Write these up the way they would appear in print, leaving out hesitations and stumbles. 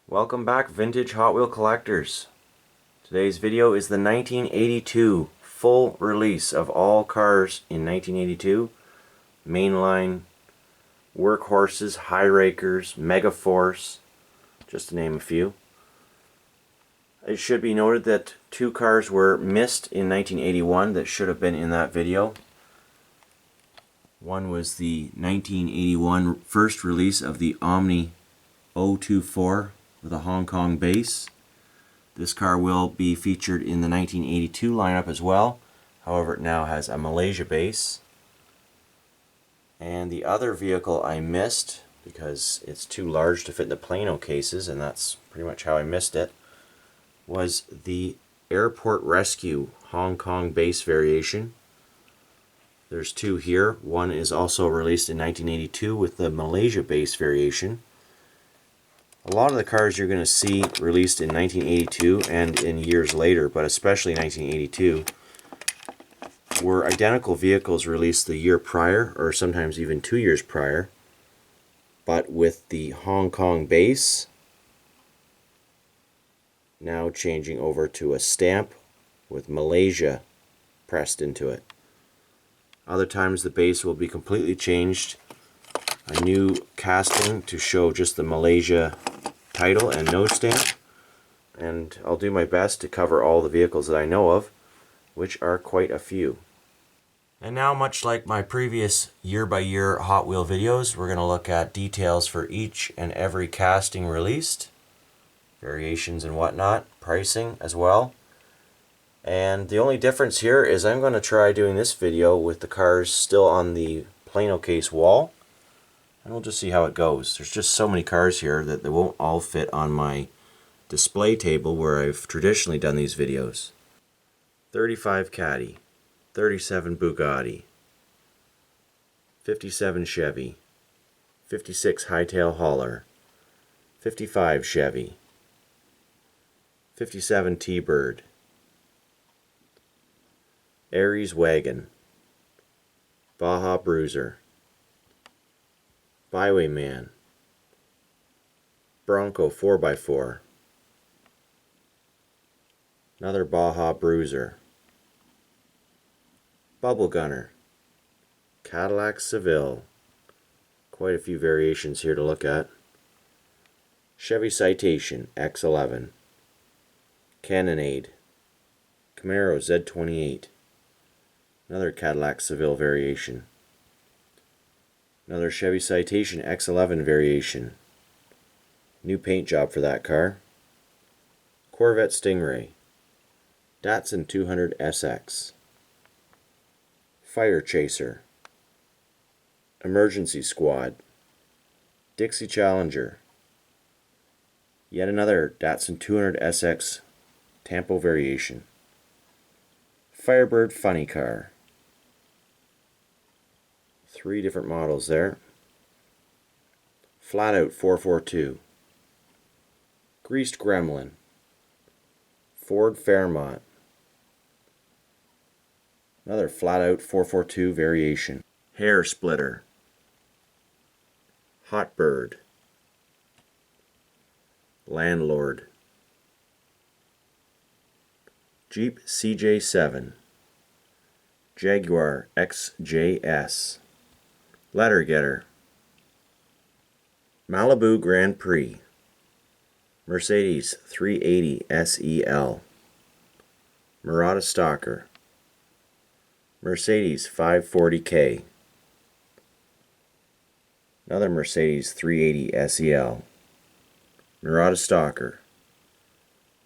Welcome back, vintage Hot Wheel collectors. Today's video is the 1982 full release of all cars in 1982. Mainline, workhorses, high rakers, Megaforce, just to name a few. It should be noted that two cars were missed in 1981 that should have been in that video. One was the 1981 first release of the Omni 024 with a Hong Kong base. This car will be featured in the 1982 lineup as well. However, it now has a Malaysia base. And the other vehicle I missed because it's too large to fit in the Plano cases, and that's pretty much how I missed it, was the Airport Rescue Hong Kong base variation. There's two here. One is also released in 1982 with the Malaysia base variation. A lot of the cars you're going to see released in 1982 and in years later, but especially 1982, were identical vehicles released the year prior, or sometimes even 2 years prior, but with the Hong Kong base now changing over to a stamp with Malaysia pressed into it. Other times the base will be completely changed, a new casting to show just the Malaysia title and nose stamp, and I'll do my best to cover all the vehicles that I know of, which are quite a few. And now, much like my previous year-by-year Hot Wheel videos, we're going to look at details for each and every casting released, variations and whatnot, pricing as well. And the only difference here is I'm going to try doing this video with the cars still on the Plano case wall, and we'll just see how it goes. There's just so many cars here that they won't all fit on my display table where I've traditionally done these videos. 35 Caddy, 37 Bugatti, 57 Chevy, 56 Hightail Hauler, 55 Chevy, 57 TBird, Aries Wagon, Baja Bruiser, Bywayman, Bronco 4x4, another Baja Bruiser, Bubble Gunner, Cadillac Seville, quite a few variations here to look at, Chevy Citation X11, Cannonade, Camaro Z28, another Cadillac Seville variation, another Chevy Citation X11 variation, new paint job for that car, Corvette Stingray, Datsun 200 SX, Fire Chaser, Emergency Squad, Dixie Challenger, yet another Datsun 200 SX tampo variation, Firebird funny car, three different models there, Flat Out 442, Greased Gremlin, Ford Fairmont, another Flat Out 442 variation, Hair Splitter, Hot Bird, Landlord, Jeep CJ7, Jaguar XJS, Letter Getter, Malibu Grand Prix, Mercedes 380 SEL, Marauder Stalker, Mercedes 540K, another Mercedes 380 SEL, Marauder Stalker,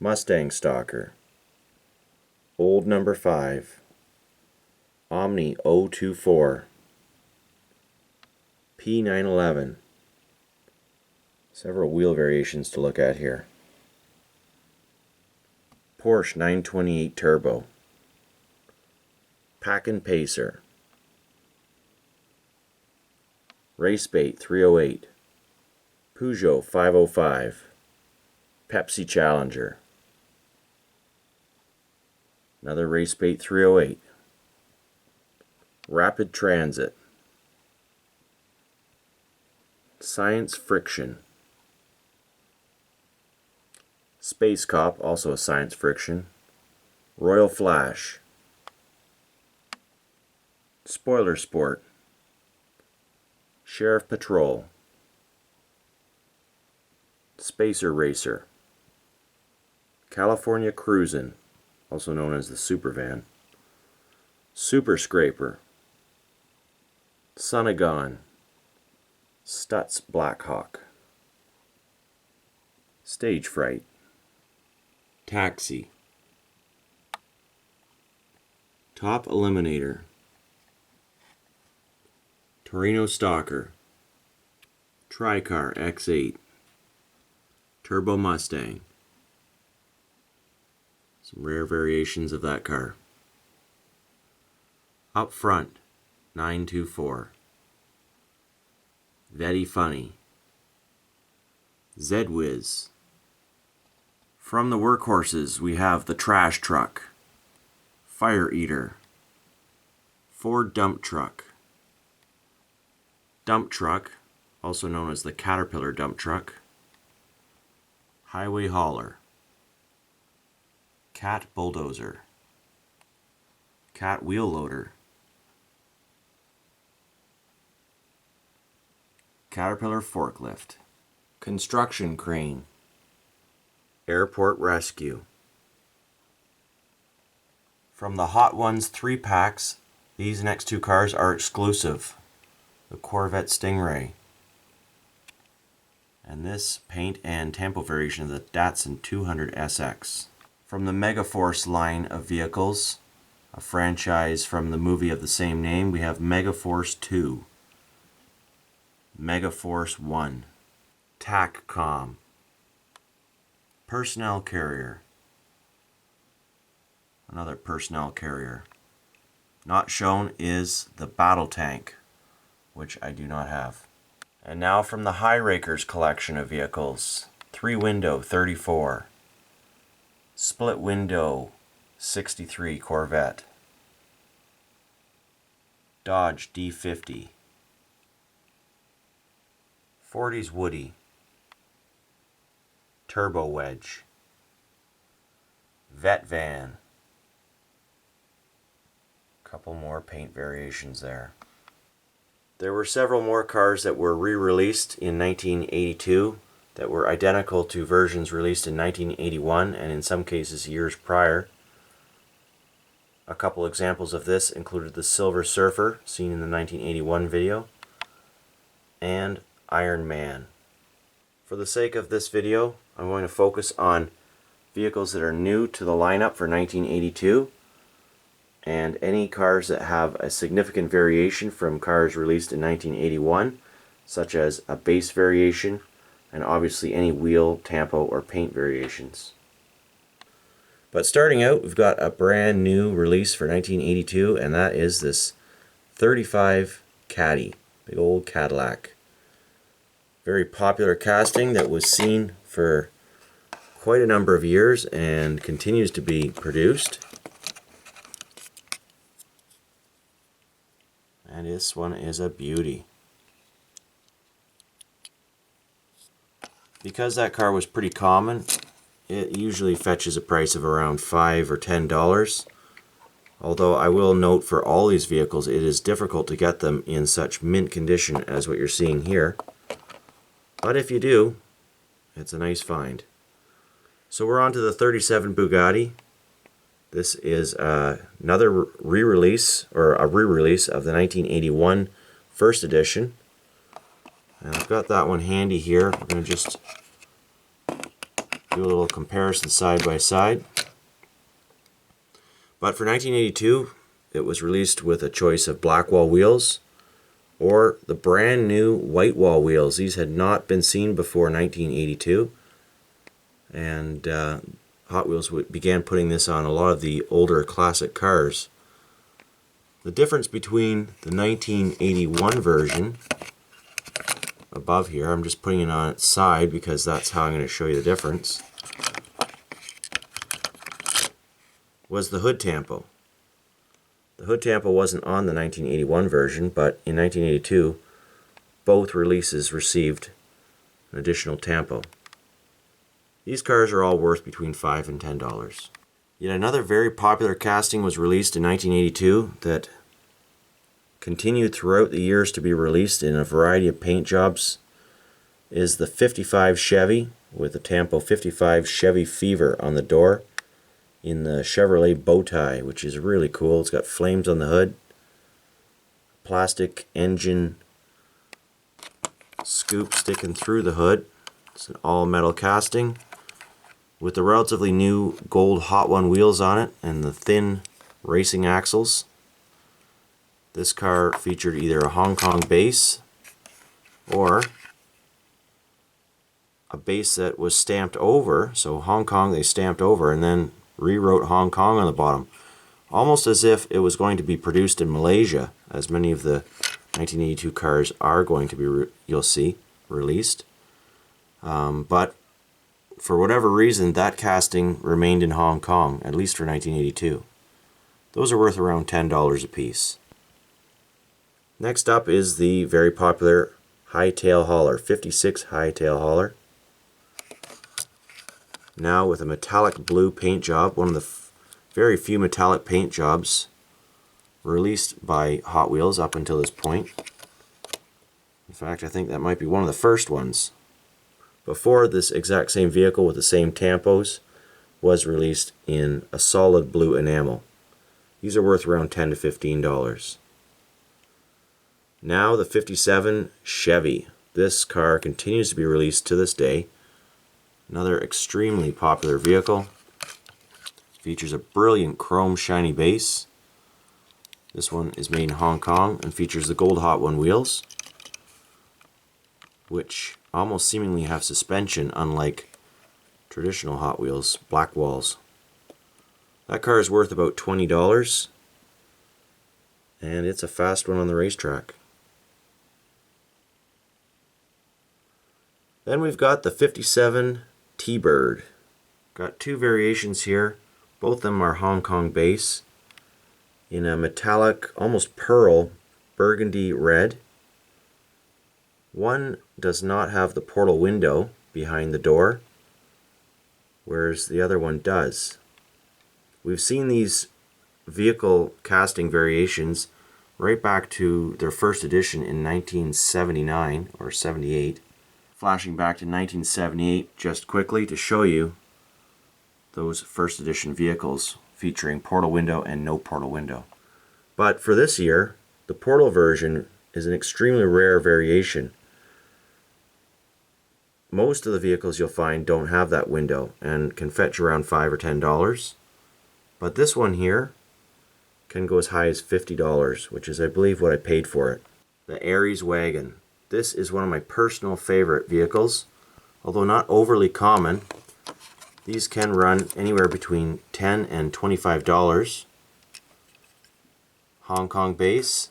Mustang Stalker, Old Number 5, Omni 024, P911, several wheel variations to look at here, Porsche 928 Turbo, Packin' Pacer, Racebait 308, Peugeot 505, Pepsi Challenger, another Racebait 308, Rapid Transit, Science Friction, Space Cop, also a science friction. Royal Flash. Spoiler Sport. Sheriff Patrol. Spacer Racer. California Cruisin, also known as the Supervan. Super Scraper. Sunagon. Stutz Blackhawk. Stage Fright. Taxi. Top Eliminator. Torino Stalker. Tricar X8. Turbo Mustang. Some rare variations of that car. Up front, 924. Very Funny. Z-Wiz. From the workhorses, we have the Trash Truck, Fire Eater, Ford Dump Truck, also known as the Caterpillar Dump Truck, Highway Hauler, Cat Bulldozer, Cat Wheel Loader, Caterpillar Forklift, Construction Crane, Airport Rescue. From the Hot Ones 3-packs, these next two cars are exclusive. The Corvette Stingray and this paint and tampo variation of the Datsun 200 SX. From the Megaforce line of vehicles, a franchise from the movie of the same name, we have Megaforce 2, Megaforce 1, TACCOM, Personnel Carrier, another personnel carrier. Not shown is the Battle Tank, which I do not have. And now from the High Rakers collection of vehicles, 3-window 34, split window 63 Corvette, Dodge D50, 40s Woody, Turbo Wedge, Vet Van. Couple more paint variations there. There were several more cars that were re-released in 1982 that were identical to versions released in 1981 and in some cases years prior. A couple examples of this included the Silver Surfer, seen in the 1981 video, and Iron Man. For the sake of this video, I'm going to focus on vehicles that are new to the lineup for 1982 and any cars that have a significant variation from cars released in 1981, such as a base variation and obviously any wheel, tampo, or paint variations. But starting out, we've got a brand new release for 1982, and that is this 35 Caddy, big old Cadillac. Very popular casting that was seen for quite a number of years and continues to be produced. And this one is a beauty. Because that car was pretty common, it usually fetches a price of around $5 or $10. Although I will note for all these vehicles, it is difficult to get them in such mint condition as what you're seeing here. But if you do, it's a nice find. So we're on to the 37 Bugatti. This is another re-release, or a re-release of the 1981 first edition. And I've got that one handy here. We're going to just do a little comparison side by side. But for 1982, it was released with a choice of black wall wheels or the brand new white wall wheels. These had not been seen before 1982. And Hot Wheels began putting this on a lot of the older classic cars. The difference between the 1981 version, above here, I'm just putting it on its side because that's how I'm going to show you the difference, was the hood tampo. The hood tampo wasn't on the 1981 version, but in 1982, both releases received an additional tampo. These cars are all worth between $5 and $10. Yet another very popular casting was released in 1982 that continued throughout the years to be released in a variety of paint jobs is the 55 Chevy with the Tampo 55 Chevy Fever on the door in the Chevrolet Bowtie, which is really cool. It's got flames on the hood, plastic engine scoop sticking through the hood. It's an all metal casting with the relatively new gold Hot One wheels on it and the thin racing axles. This car featured either a Hong Kong base or a base that was stamped over, so Hong Kong they stamped over and then rewrote Hong Kong on the bottom, almost as if it was going to be produced in Malaysia, as many of the 1982 cars are going to be, you'll see, released. But for whatever reason, that casting remained in Hong Kong, at least for 1982. Those are worth around $10 a piece. Next up is the very popular Hightail Hauler, 56 Hightail Hauler. Now with a metallic blue paint job, one of the very few metallic paint jobs released by Hot Wheels up until this point. In fact, I think that might be one of the first ones. Before, this exact same vehicle with the same tampos was released in a solid blue enamel. These are worth around $10 to $15. Now the 57 Chevy. This car continues to be released to this day. Another extremely popular vehicle. Features a brilliant chrome shiny base. This one is made in Hong Kong and features the gold Hot One wheels, which almost seemingly have suspension, unlike traditional Hot Wheels black walls. That car is worth about $20, and it's a fast one on the racetrack. Then we've got the 57 TBird. Got two variations here. Both of them are Hong Kong base in a metallic, almost pearl, burgundy red. One does not have the portal window behind the door, whereas the other one does. We've seen these vehicle casting variations right back to their first edition in 1979 or 78. Flashing back to 1978 just quickly to show you those first edition vehicles featuring portal window and no portal window. But for this year, the portal version is an extremely rare variation. Most of the vehicles you'll find don't have that window and can fetch around $5 or $10. But this one here can go as high as $50, which is, I believe, what I paid for it. The Aries Wagon. This is one of my personal favorite vehicles. Although not overly common, these can run anywhere between $10 and $25. Hong Kong base.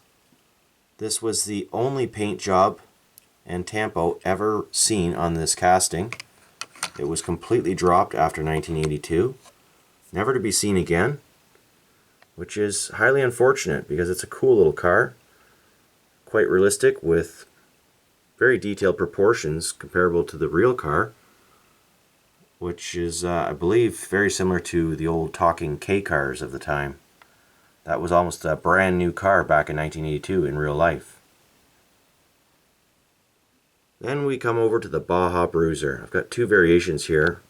This was the only paint job and tampo ever seen on this casting. It was completely dropped after 1982, never to be seen again, which is highly unfortunate because it's a cool little car, quite realistic with very detailed proportions comparable to the real car, which is, I believe, very similar to the old talking K cars of the time. That was almost a brand new car back in 1982 in real life. Then we come over to the Baja Bruiser. I've got two variations here.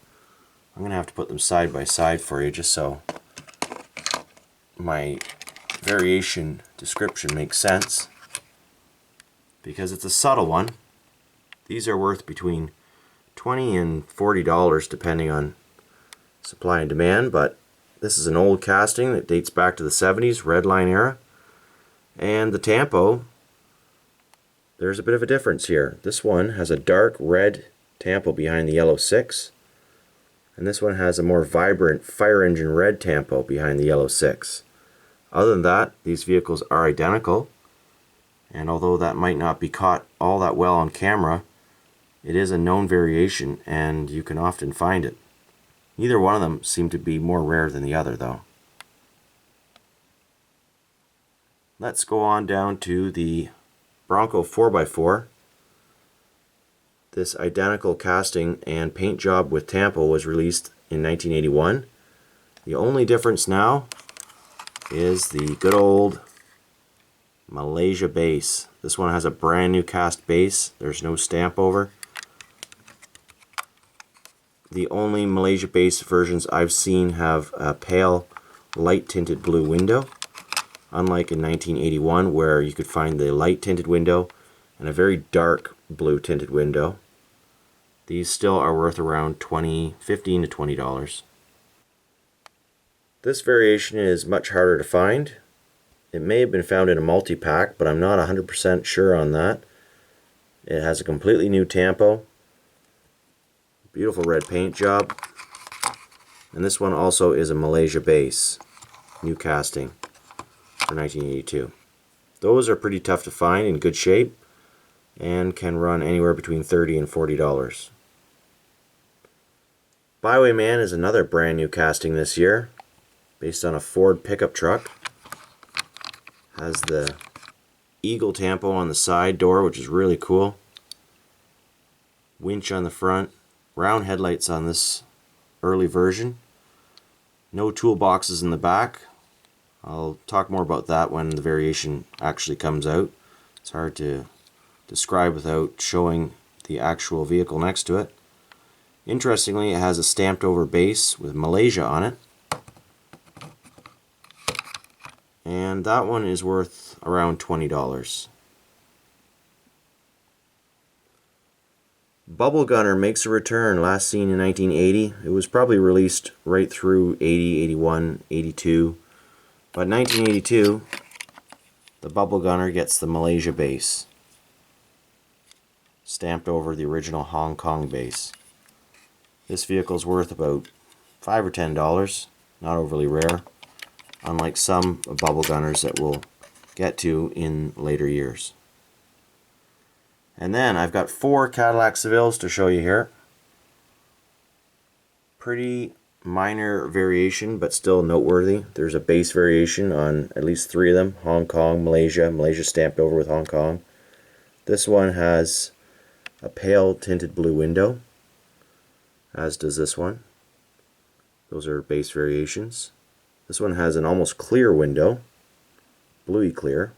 I'm going to have to put them side by side for you just so my variation description makes sense. Because it's a subtle one. These are worth between $20 and $40 depending on supply and demand, but this is an old casting that dates back to the 70s, red line era. And the tampo, there's a bit of a difference here. This one has a dark red tampo behind the yellow 6, and this one has a more vibrant fire engine red tampo behind the yellow 6. Other than that, these vehicles are identical, and although that might not be caught all that well on camera, it is a known variation and you can often find it. Neither one of them seem to be more rare than the other though. Let's go on down to the Bronco 4x4. This identical casting and paint job with tampo was released in 1981. The only difference now is the good old Malaysia base. This one has a brand new cast base. There's no stamp over. The only Malaysia base versions I've seen have a pale light tinted blue window, unlike in 1981 where you could find the light tinted window and a very dark blue tinted window. These still are worth around $15 to $20. This variation is much harder to find. It may have been found in a multi-pack, but I'm not 100% sure on that. It has a completely new tampo, beautiful red paint job, and this one also is a Malaysia base, new casting for 1982. Those are pretty tough to find, in good shape, and can run anywhere between $30 and $40. Bywayman is another brand new casting this year, based on a Ford pickup truck. Has the eagle tampo on the side door, which is really cool. Winch on the front. Round headlights on this early version. No toolboxes in the back. I'll talk more about that when the variation actually comes out. It's hard to describe without showing the actual vehicle next to it. Interestingly, it has a stamped over base with Malaysia on it. And that one is worth around $20. Bubble Gunner makes a return, last seen in 1980. It was probably released right through 80, 81, 82. But 1982, the Bubble Gunner gets the Malaysia base, stamped over the original Hong Kong base. This vehicle is worth about $5 or $10, not overly rare, unlike some Bubble Gunners that we'll get to in later years. And then I've got 4 Cadillac Sevilles to show you here. Pretty minor variation, but still noteworthy. There's a base variation on at least 3 of them. Hong Kong, Malaysia. Malaysia stamped over with Hong Kong. This one has a pale tinted blue window, as does this one. Those are base variations. This one has an almost clear window, bluey clear.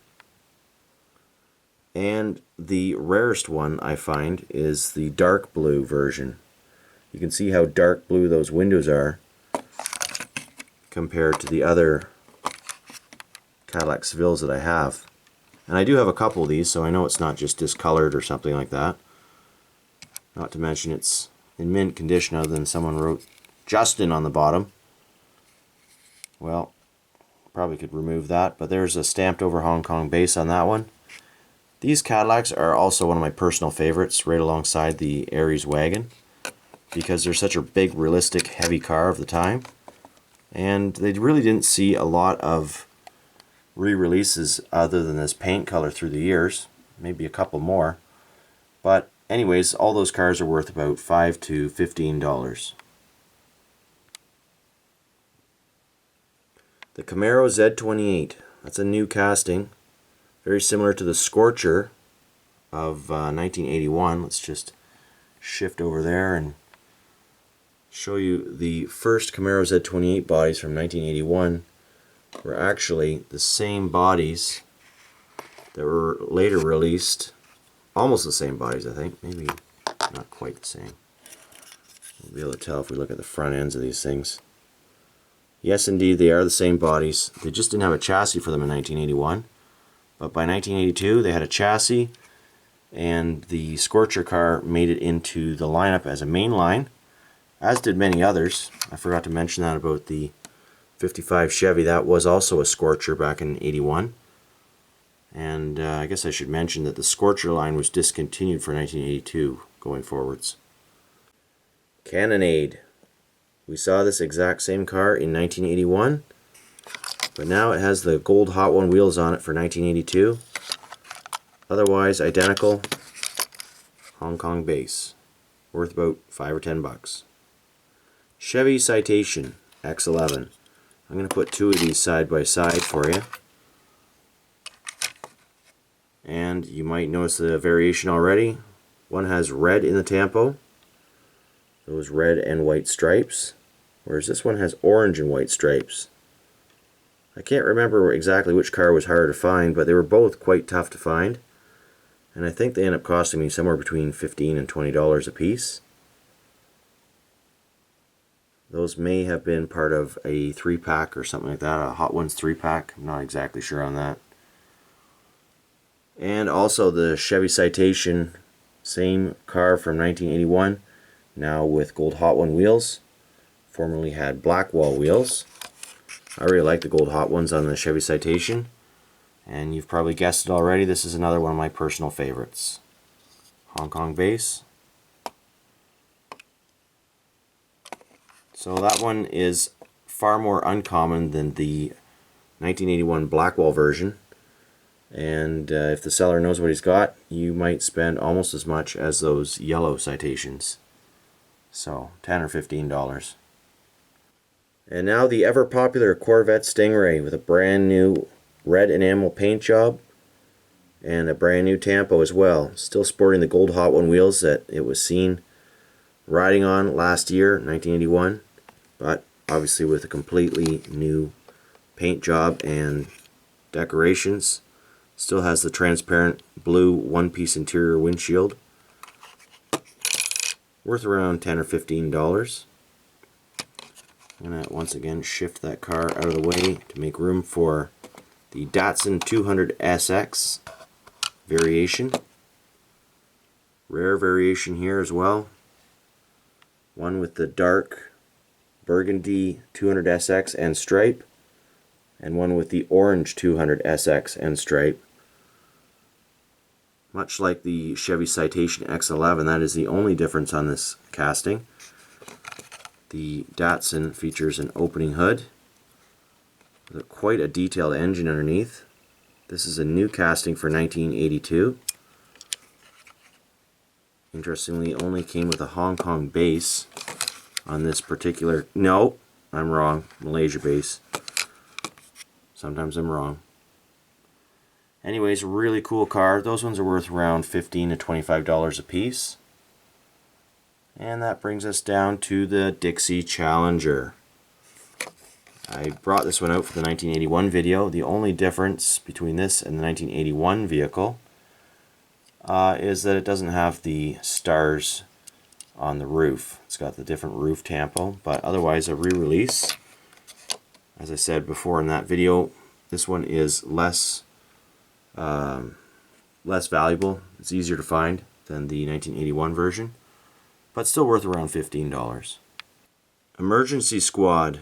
And the rarest one I find is the dark blue version. You can see how dark blue those windows are compared to the other Cadillac Sevilles that I have. And I do have a couple of these, so I know it's not just discolored or something like that. Not to mention it's in mint condition, other than someone wrote Justin on the bottom. Well, probably could remove that, but there's a stamped over Hong Kong base on that one. These Cadillacs are also one of my personal favorites, right alongside the Aries Wagon, because they're such a big, realistic, heavy car of the time. And they really didn't see a lot of re-releases other than this paint color through the years, maybe a couple more. But anyways, all those cars are worth about $5 to $15. The Camaro Z28, that's a new casting, very similar to the Scorcher of 1981. Let's just shift over there and show you the first Camaro Z28 bodies from 1981 were actually the same bodies that were later released. Almost the same bodies, I think. Maybe not quite the same. We'll be able to tell if we look at the front ends of these things. Yes, indeed, they are the same bodies. They just didn't have a chassis for them in 1981. But by 1982, they had a chassis, and the Scorcher car made it into the lineup as a main line, as did many others. I forgot to mention that about the 55 Chevy. That was also a Scorcher back in 81. And I guess I should mention that the Scorcher line was discontinued for 1982 going forwards. Cannonade. We saw this exact same car in 1981, but now it has the gold Hot One wheels on it for 1982. Otherwise identical Hong Kong base, worth about $5 or $10. Chevy Citation X11. I'm going to put 2 of these side by side for you. And you might notice the variation already. One has red in the tampo, those red and white stripes, whereas this one has orange and white stripes. I can't remember exactly which car was harder to find, but they were both quite tough to find. And I think they end up costing me somewhere between $15 and $20 a piece. Those may have been part of a 3-pack or something like that, a Hot Ones 3-pack. I'm not exactly sure on that. And also the Chevy Citation, same car from 1981, now with gold Hot One wheels. Formerly had black wall wheels. I really like the gold Hot Ones on the Chevy Citation. And you've probably guessed it already, this is another one of my personal favorites. Hong Kong base. So that one is far more uncommon than the 1981 Blackwall version. And if the seller knows what he's got, you might spend almost as much as those yellow Citations. So $10 or $15. And now the ever popular Corvette Stingray with a brand new red enamel paint job and a brand new tampo as well. Still sporting the gold Hot One wheels that it was seen riding on last year, 1981, but obviously with a completely new paint job and decorations. Still has the transparent blue one-piece interior windshield. Worth around $10 or $15. I'm going to once again shift that car out of the way to make room for the Datsun 200 SX variation. Rare variation here as well. One with the dark burgundy 200 SX and stripe, and one with the orange 200 SX and stripe. Much like the Chevy Citation X11, that is the only difference on this casting. The Datsun features an opening hood with quite a detailed engine underneath. This is a new casting for 1982. Interestingly, it only came with a Hong Kong base on this particular... No, I'm wrong. Malaysia base. Sometimes I'm wrong. Anyways, really cool car. Those ones are worth around $15 to $25 a piece. And that brings us down to the Dixie Challenger. I brought this one out for the 1981 video. The only difference between this and the 1981 vehicle is that it doesn't have the stars on the roof. It's got the different roof tampo, but otherwise a re-release. As I said before in that video, this one is less valuable. It's easier to find than the 1981 version, but still worth around $15. Emergency Squad.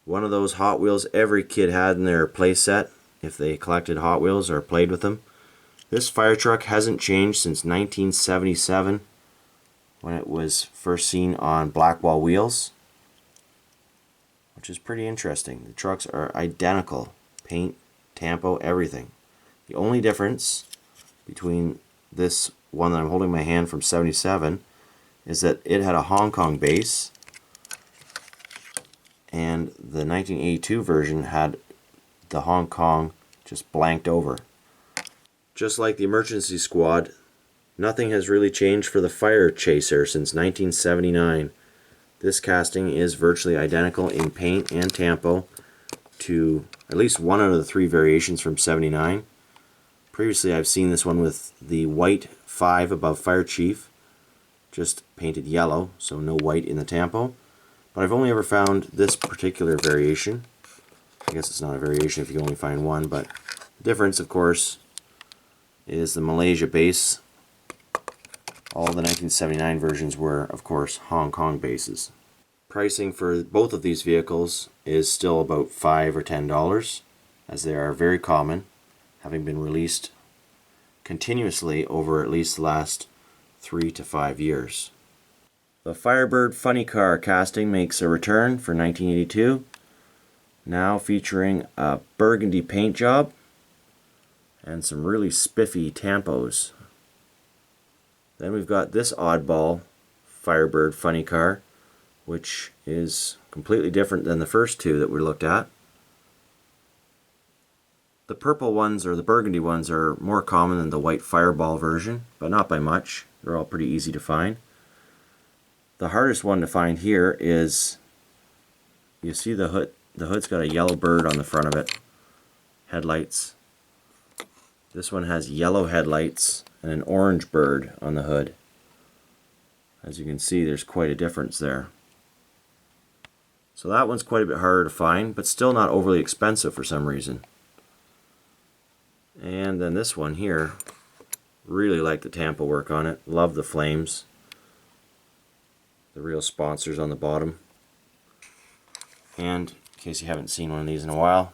One of those Hot Wheels every kid had in their play set if they collected Hot Wheels or played with them. This fire truck hasn't changed since 1977 when it was first seen on Blackwall wheels, which is pretty interesting. The trucks are identical. Paint, tampo, everything. The only difference between this one that I'm holding in my hand from 77 is that it had a Hong Kong base, and the 1982 version had the Hong Kong just blanked over. Just like the Emergency Squad, nothing has really changed for the Fire Chaser since 1979. This casting is virtually identical in paint and tampo to at least one out of the 3 variations from 79. Previously I've seen this one with the white 5 above Fire Chief, just painted yellow, so no white in the tampo. But I've only ever found this particular variation. I guess it's not a variation if you only find one, but the difference, of course, is the Malaysia base. All the 1979 versions were, of course, Hong Kong bases. Pricing for both of these vehicles is still about $5 or $10, as they are very common, having been released continuously over at least the last 3 to 5 years. The Firebird Funny Car casting makes a return for 1982, now featuring a burgundy paint job and some really spiffy tampos. Then we've got this oddball Firebird Funny Car, which is completely different than the first two that we looked at. The purple ones or the burgundy ones are more common than the white Fireball version, but not by much. They're all pretty easy to find. The hardest one to find here is, you see the hood. The hood's got a yellow bird on the front of it. Headlights. This one has yellow headlights and an orange bird on the hood. As you can see, there's quite a difference there. So that one's quite a bit harder to find, but still not overly expensive for some reason. And then this one here, really like the tampo work on it. Love the flames. The real sponsors on the bottom. And in case you haven't seen one of these in a while,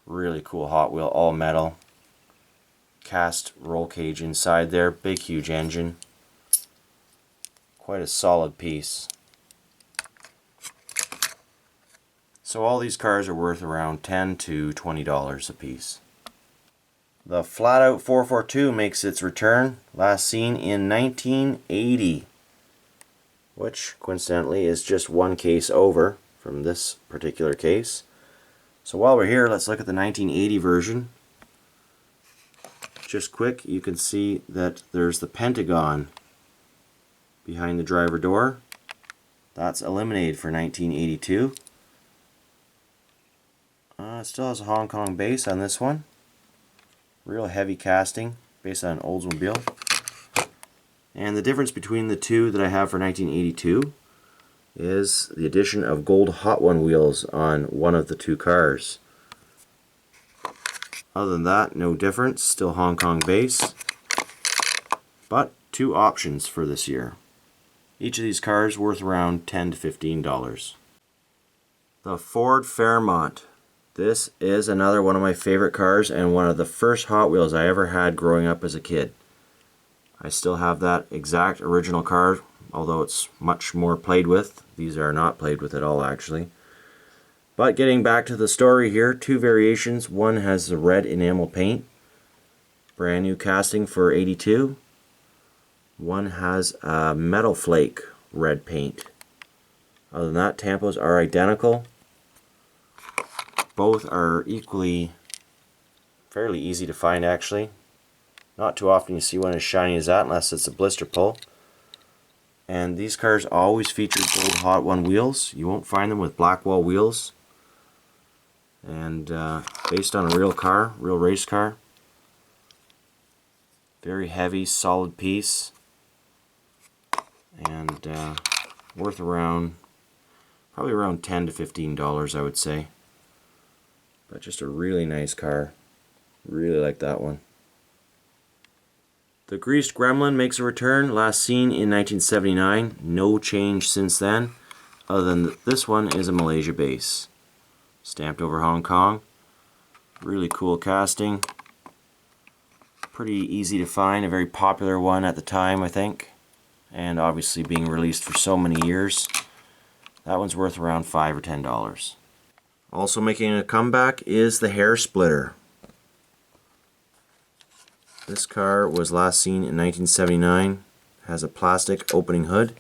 really cool Hot Wheel, all metal. Cast roll cage inside there, big huge engine. Quite a solid piece. So all these cars are worth around $10 to $20 a piece. The Flat Out 442 makes its return, last seen in 1980, which coincidentally is just one case over from this particular case. So while we're here, let's look at the 1980 version. Just quick, you can see that there's the Pentagon behind the driver door. That's eliminated for 1982. It still has a Hong Kong base on this one. Real heavy casting based on an Oldsmobile. And the difference between the two that I have for 1982 is the addition of gold Hot One wheels on one of the two cars. Other than that, no difference, still Hong Kong base, but two options for this year. Each of these cars worth around $10 to $15. The Ford Fairmont. This is another one of my favorite cars and one of the first Hot Wheels I ever had growing up as a kid. I still have that exact original car, although it's much more played with. These are not played with at all, actually. But getting back to the story here, two variations. One has the red enamel paint, brand new casting for 82. One has a metal flake red paint. Other than that, tampos are identical. Both are equally fairly easy to find, actually. Not too often you see one as shiny as that unless it's a blister pull. And these cars always feature gold Hot One wheels. You won't find them with black wall wheels. And based on a real car, real race car. Very heavy, solid piece. And worth around, probably around $10 to $15, I would say. But just a really nice car. Really like that one. The greased Gremlin makes a return, last seen in 1979. No change since then, other than this one is a Malaysia base. Stamped over Hong Kong. Really cool casting. Pretty easy to find, a very popular one at the time, I think. And obviously being released for so many years. That one's worth around $5 or $10. Also making a comeback is the Hair Splitter. This car was last seen in 1979. Has a plastic opening hood.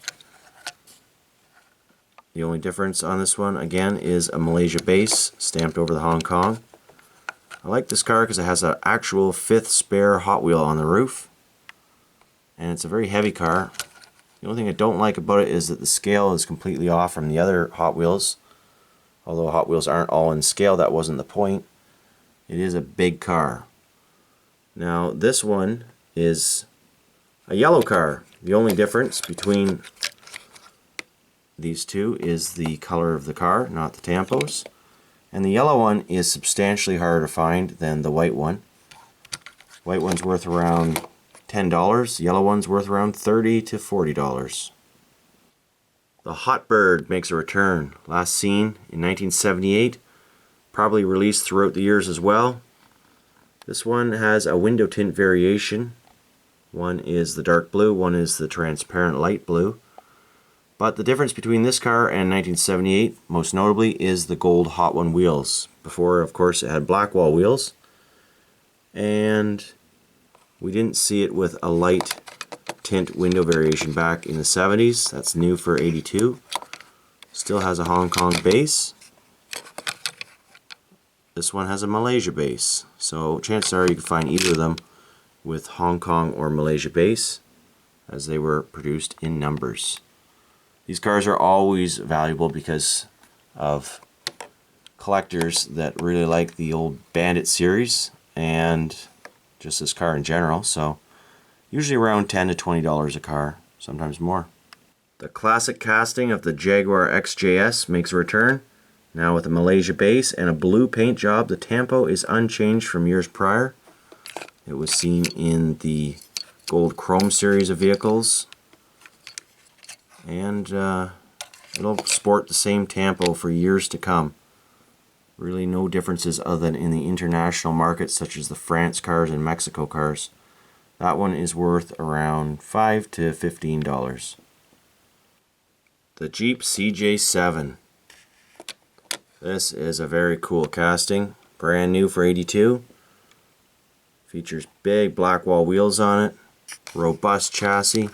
The only difference on this one, again, is a Malaysia base stamped over the Hong Kong. I like this car because it has an actual fifth spare Hot Wheel on the roof. And it's a very heavy car. The only thing I don't like about it is that the scale is completely off from the other Hot Wheels. Although Hot Wheels aren't all in scale, that wasn't the point. It is a big car. Now this one is a yellow car. The only difference between these two is the color of the car, not the tampos. And the yellow one is substantially harder to find than the white one. White one's worth around $10. The yellow one's worth around $30 to $40. The Hot Bird makes a return, last seen in 1978. Probably released throughout the years as well. This one has a window tint variation. One is the dark blue, one is the transparent light blue. But the difference between this car and 1978, most notably, is the gold Hot One wheels. Before, of course, it had black wall wheels. And we didn't see it with a light tint window variation back in the 70s. That's new for 82. Still has a Hong Kong base. This one has a Malaysia base, so chances are you can find either of them with Hong Kong or Malaysia base, as they were produced in numbers. These cars are always valuable because of collectors that really like the old Bandit series and just this car in general, so usually around $10 to $20 a car, sometimes more. The classic casting of the Jaguar XJS makes a return, now with a Malaysia base and a blue paint job. The tampo is unchanged from years prior. It was seen in the gold chrome series of vehicles, and it'll sport the same tampo for years to come. Really no differences other than in the international markets such as the France cars and Mexico cars. That one is worth around $5 to $15. The Jeep CJ7. This is a very cool casting, brand new for '82. Features big black wall wheels on it, robust chassis.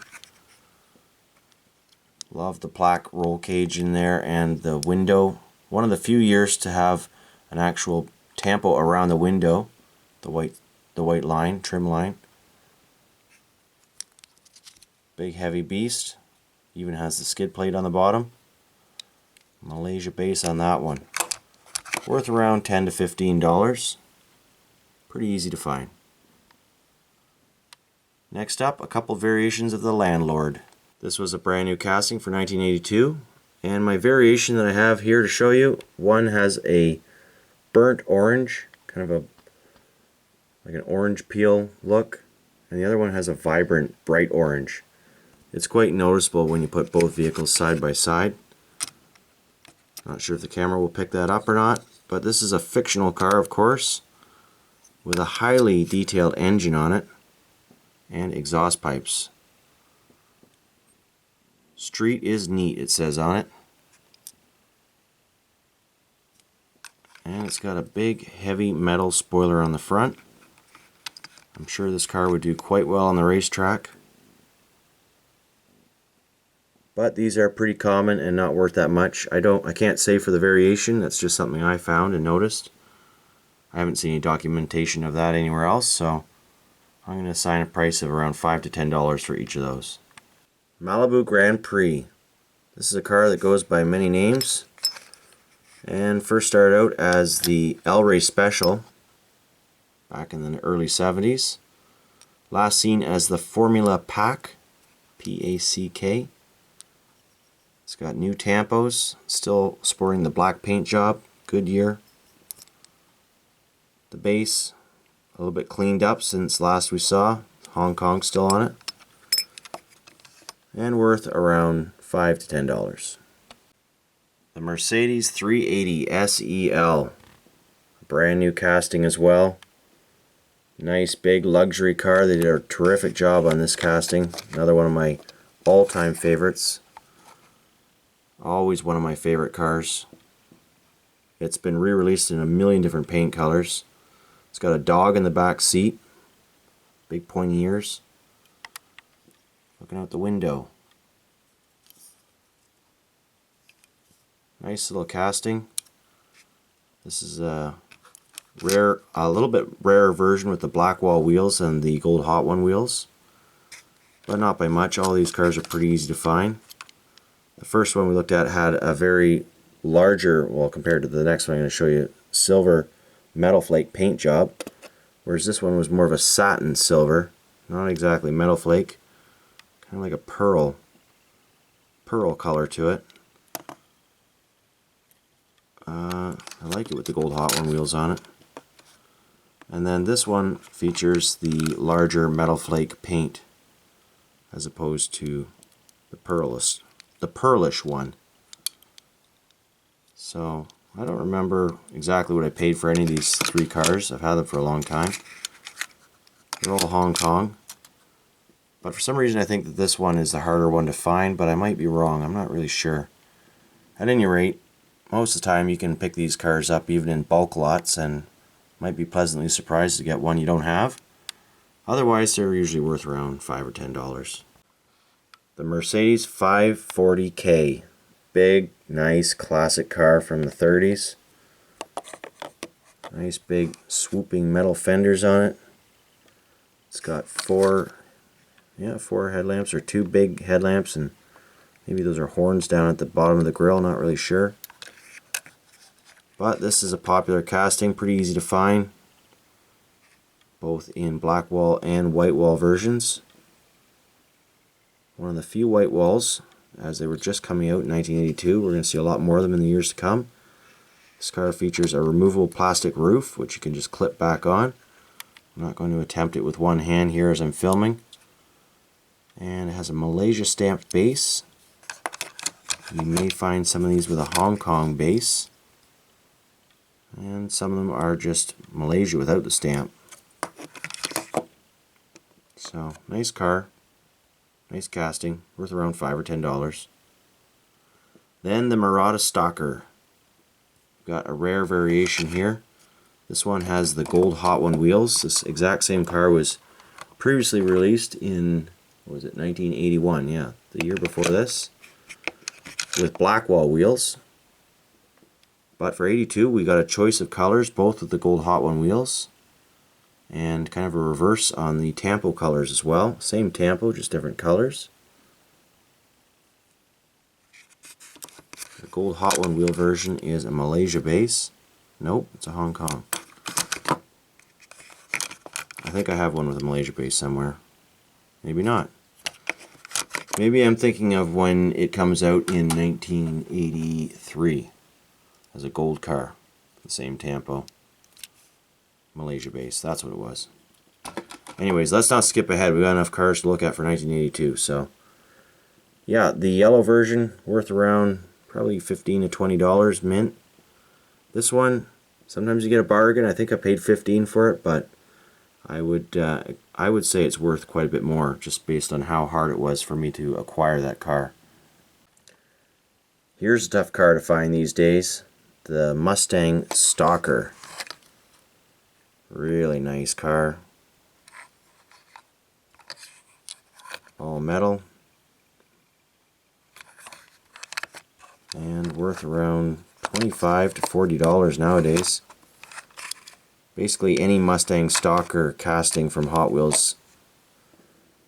Love the black roll cage in there and the window. One of the few years to have an actual tampo around the window, the white line, trim line. Big heavy beast. Even has the skid plate on the bottom. Malaysia base on that one. Worth around $10 to $15. Pretty easy to find. Next up, a couple variations of the Landlord. This was a brand new casting for 1982, and my variation that I have here to show you, one has a burnt orange, kind of like an orange peel look, and the other one has a vibrant bright orange. It's quite noticeable when you put both vehicles side by side. Not sure if the camera will pick that up or not, but this is a fictional car, of course, with a highly detailed engine on it and exhaust pipes. Street is neat, it says on it. And it's got a big heavy metal spoiler on the front. I'm sure this car would do quite well on the racetrack. But these are pretty common and not worth that much. I can't say for the variation, that's just something I found and noticed. I haven't seen any documentation of that anywhere else, so I'm going to assign a price of around $5 to $10 for each of those. Malibu Grand Prix. This is a car that goes by many names, and first started out as the El Rey Special back in the early 70s. Last seen as the Formula Pack, P-A-C-K. It's got new tampos, still sporting the black paint job, Goodyear. The base, a little bit cleaned up since last we saw, Hong Kong still on it. And worth around $5 to $10. The Mercedes 380 SEL, brand new casting as well. Nice big luxury car. They did a terrific job on this casting. Another one of my all-time favorites. Always one of my favorite cars. It's been re-released in a million different paint colors. It's got a dog in the back seat. Big pointy ears. Looking out the window. Nice little casting. This is a little bit rarer version with the black wall wheels and the gold Hot One wheels, but not by much. All these cars are pretty easy to find. The first one we looked at had a very larger, well, compared to the next one I'm going to show you, silver metal flake paint job, whereas this one was more of a satin silver, not exactly metal flake, kind of like a pearl color to it. I like it with the gold Hot One wheels on it. And then this one features the larger metal flake paint as opposed to the pearlish one. So I don't remember exactly what I paid for any of these three cars. I've had them for a long time. They're all Hong Kong. But for some reason I think that this one is the harder one to find, but I might be wrong. I'm not really sure. At any rate, most of the time you can pick these cars up even in bulk lots and might be pleasantly surprised to get one you don't have. Otherwise they're usually worth around $5 or $10. The Mercedes 540K. Big, nice, classic car from the 30s. Nice big swooping metal fenders on it. It's got four headlamps, or two big headlamps, and maybe those are horns down at the bottom of the grille, not really sure. But this is a popular casting, pretty easy to find, both in black wall and white wall versions. One of the few white walls, as they were just coming out in 1982. We're going to see a lot more of them in the years to come. This car features a removable plastic roof, which you can just clip back on. I'm not going to attempt it with one hand here as I'm filming. And it has a Malaysia stamped base. You may find some of these with a Hong Kong base. And some of them are just Malaysia without the stamp. So, nice car. Nice casting. Worth around $5 or $10. Then the Marauder Stalker. Got a rare variation here. This one has the gold Hot One wheels. This exact same car was previously released in, what was it, 1981, yeah, the year before this, with black wall wheels. But for 82 we got a choice of colors, both with the gold Hot One wheels, and kind of a reverse on the tampo colors as well. Same tampo, just different colors. The gold Hot One wheel version is a Malaysia base. Nope, it's a Hong Kong. I think I have one with a Malaysia base somewhere. Maybe not. Maybe I'm thinking of when it comes out in 1983 as a gold car. The same tampo. Malaysia base, that's what it was. Anyways, let's not skip ahead. We've got enough cars to look at for 1982. So, yeah, the yellow version worth around probably $15 to $20 mint. This one, sometimes you get a bargain. I think I paid $15 for it, but I would say it's worth quite a bit more, just based on how hard it was for me to acquire that car. Here's a tough car to find these days, the Mustang Stalker. Really nice car. All metal. And worth around $25 to $40 nowadays. Basically any Mustang Stalker casting from Hot Wheels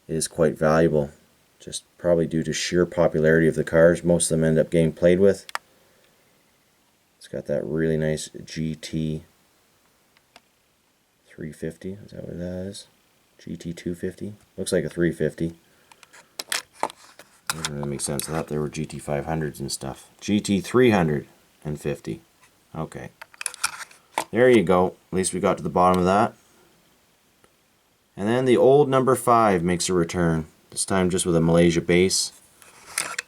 is quite valuable, just probably due to sheer popularity of the cars. Most of them end up getting played with. It's got that really nice GT 350, is that what that is? GT 250? Looks like a 350. Doesn't really make sense. I thought they were GT 500s and stuff. GT 350. Okay. There you go. At least we got to the bottom of that. And then the old number 5 makes a return. This time just with a Malaysia base.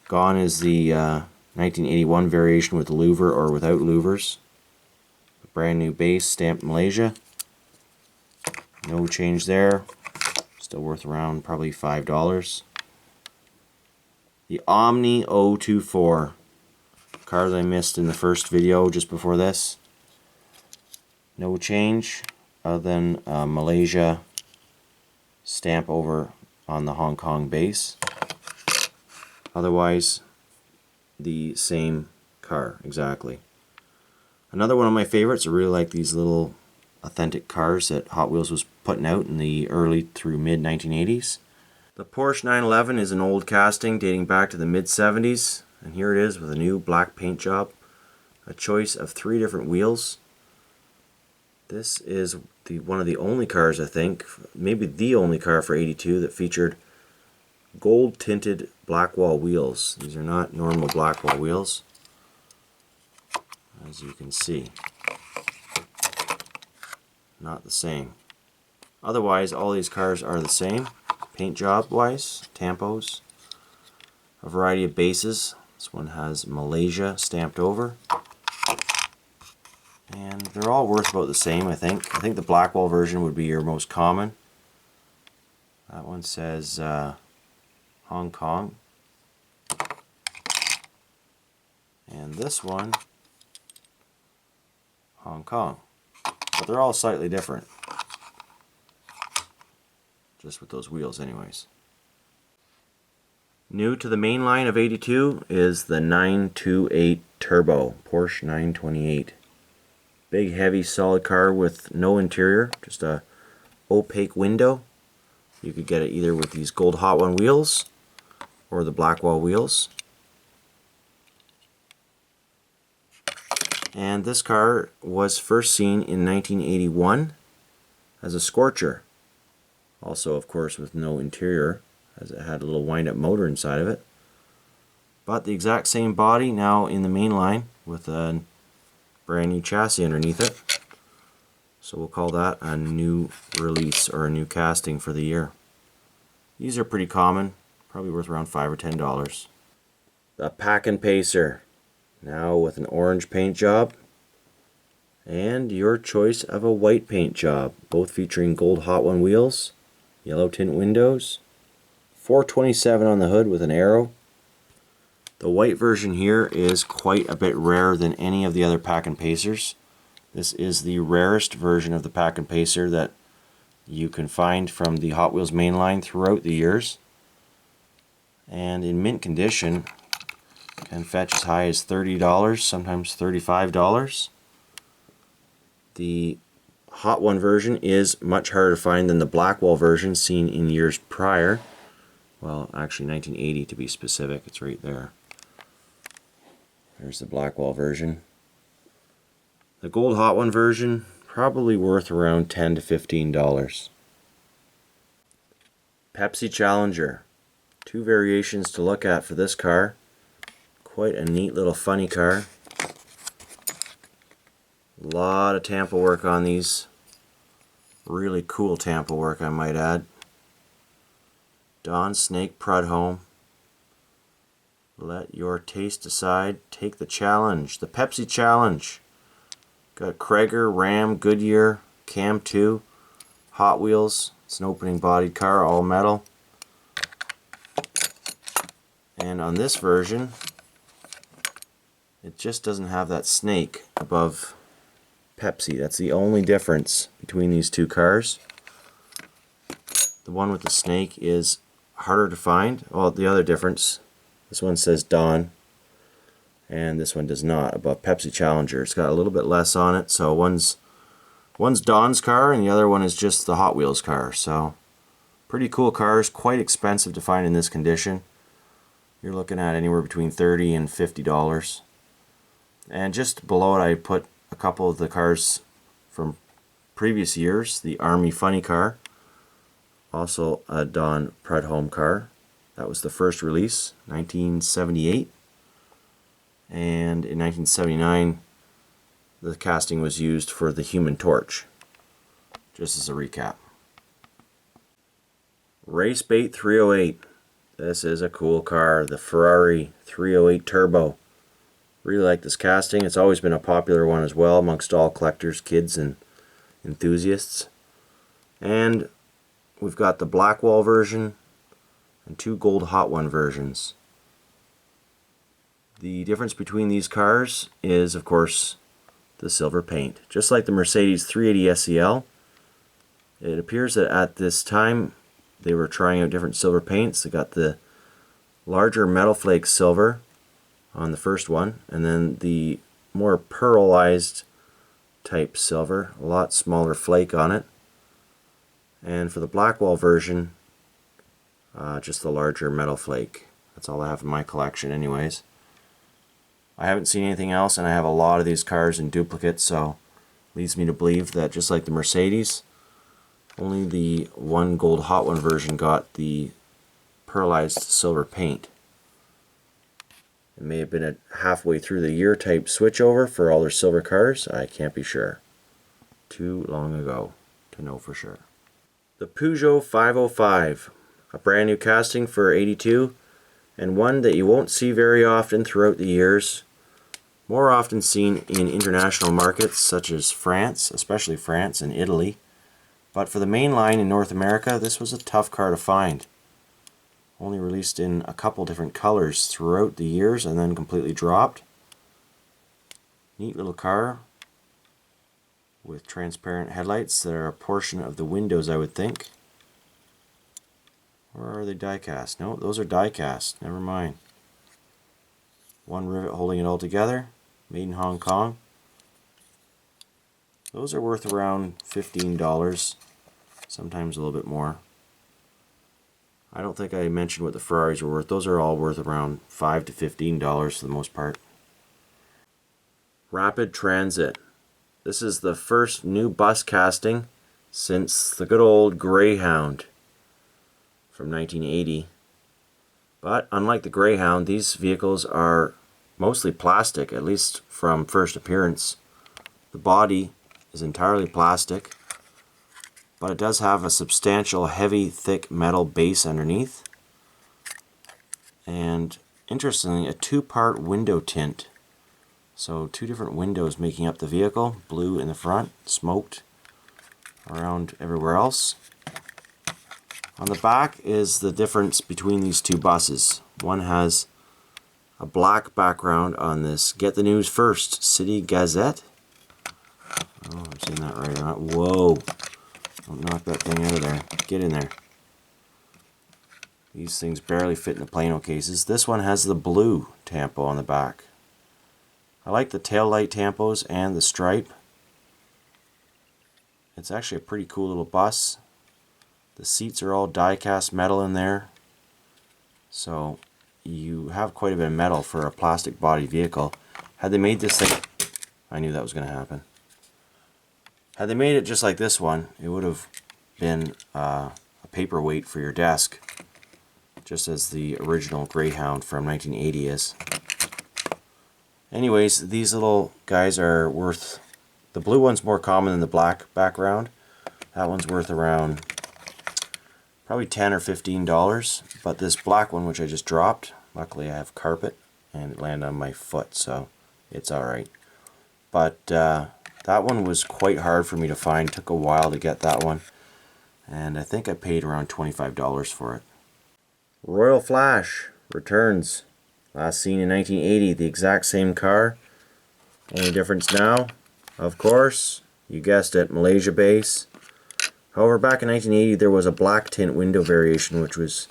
Gone is the 1981 variation with louver or without louvers. A brand new base, stamped Malaysia. No change there. Still worth around probably $5. The Omni 024. Car that I missed in the first video just before this. No change other than Malaysia stamp over on the Hong Kong base. Otherwise, the same car, exactly. Another one of my favorites. I really like these little authentic cars that Hot Wheels was putting out in the early through mid 1980s. The Porsche 911 is an old casting dating back to the mid 70s, and here it is with a new black paint job. A choice of 3 different wheels. This is one of the only cars, I think, maybe the only car for 82 that featured gold tinted black wall wheels. These are not normal black wall wheels, as you can see. Not the same. Otherwise, all these cars are the same, paint job wise, tampos, a variety of bases. This one has Malaysia stamped over. And they're all worth about the same, I think. I think the black wall version would be your most common. That one says Hong Kong. And this one, Hong Kong. But they're all slightly different. Just with those wheels anyways. New to the main line of 82 is the 928 Turbo, Porsche 928. Big, heavy, solid car with no interior, just a opaque window. You could get it either with these gold Hot One wheels or the Blackwall wheels. And this car was first seen in 1981 as a Scorcher. Also, of course, with no interior, as it had a little wind-up motor inside of it. But the exact same body now in the main line with a brand new chassis underneath it. So we'll call that a new release or a new casting for the year. These are pretty common, probably worth around $5 or $10. The Packin' Pacer, now with an orange paint job and your choice of a white paint job, both featuring gold Hot One wheels, yellow tint windows, 427 on the hood with an arrow. The white version here is quite a bit rarer than any of the other Packin' Pacers. This is the rarest version of the Packin' Pacer that you can find from the Hot Wheels mainline throughout the years. And in mint condition, can fetch as high as $30, sometimes $35. The Hot One version is much harder to find than the Blackwall version seen in years prior. Well, actually 1980 to be specific, it's right there. There's the Blackwall version. The gold Hot One version, probably worth around $10 to $15. Pepsi Challenger. Two variations to look at for this car. Quite a neat little funny car. A lot of tampo work on these. Really cool tampo work, I might add. Don Snake Prudhomme. Let your taste decide. Take the challenge. The Pepsi Challenge. Got Krager, Ram, Goodyear, Cam 2, Hot Wheels. It's an opening bodied car, all metal. And on this version, it just doesn't have that snake above Pepsi. That's the only difference between these two cars. The one with the snake is harder to find. Well, the other difference, this one says Don, and this one does not, above Pepsi Challenger. It's got a little bit less on it, so one's Don's car and the other one is just the Hot Wheels car. So pretty cool cars, quite expensive to find in this condition. You're looking at anywhere between $30 and $50. And just below it I put a couple of the cars from previous years. The Army Funny car, also a Don Prudhomme car. That was the first release, 1978. And in 1979 the casting was used for the Human Torch. Just as a recap. Racebait 308. This is a cool car, the Ferrari 308 Turbo. Really like this casting. It's always been a popular one as well amongst all collectors, kids, and enthusiasts. And we've got the Blackwall version and two gold Hot One versions. The difference between these cars is, of course, the silver paint. Just like the Mercedes 380 SEL, it appears that at this time they were trying out different silver paints. They got the larger metal flake silver on the first one, and then the more pearlized type silver, a lot smaller flake on it. And for the Blackwall version, just the larger metal flake. That's all I have in my collection anyways. I haven't seen anything else, and I have a lot of these cars in duplicate, so leads me to believe that just like the Mercedes, only the one gold Hot One version got the pearlized silver paint. It may have been a halfway through the year type switchover for all their silver cars. I can't be sure. Too long ago to know for sure. The Peugeot 505, a brand new casting for 82, and one that you won't see very often throughout the years. More often seen in international markets such as France, especially France and Italy. But for the main line in North America, this was a tough car to find. Only released in a couple different colors throughout the years and then completely dropped. Neat little car with transparent headlights that are a portion of the windows, I would think. Or are they die cast? No, those are die cast. Never mind. One rivet holding it all together. Made in Hong Kong. Those are worth around $15, sometimes a little bit more. I don't think I mentioned what the Ferraris were worth. Those are all worth around $5 to $15 for the most part. Rapid Transit. This is the first new bus casting since the good old Greyhound from 1980. But unlike the Greyhound, these vehicles are mostly plastic, at least from first appearance. The body is entirely plastic, but it does have a substantial, heavy, thick metal base underneath. And interestingly, a two-part window tint. So two different windows making up the vehicle, blue in the front, smoked around everywhere else. On the back is the difference between these two buses. One has a black background on this Get the News First City Gazette. Oh, I'm saying that right or not. Whoa. Don't knock that thing out of there. Get in there. These things barely fit in the Plano cases. This one has the blue tampo on the back. I like the tail light tampos and the stripe. It's actually a pretty cool little bus. The seats are all die-cast metal in there. So you have quite a bit of metal for a plastic body vehicle. Had they made this thing... I knew that was going to happen. Had they made it just like this one, it would have been a paperweight for your desk. Just as the original Greyhound from 1980 is. Anyways, these little guys are worth... The blue one's more common than the black background. That one's worth around probably $10 or $15. But this black one, which I just dropped, luckily I have carpet and it landed on my foot, so it's alright. But that one was quite hard for me to find. It took a while to get that one. And I think I paid around $25 for it. Royal Flash returns. Last seen in 1980, the exact same car. Only difference now, of course, you guessed it, Malaysia base. However, back in 1980 there was a black tint window variation which was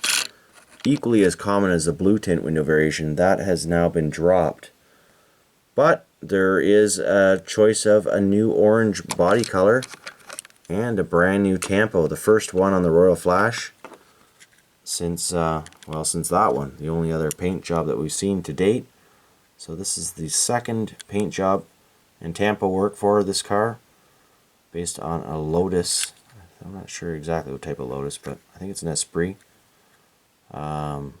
equally as common as the blue tint window variation. That has now been dropped. But there is a choice of a new orange body color and a brand new tampo. The first one on the Royal Flash since since that one, the only other paint job that we've seen to date. So this is the second paint job and tampo work for this car, based on a Lotus. I'm not sure exactly what type of Lotus, but I think it's an Esprit. But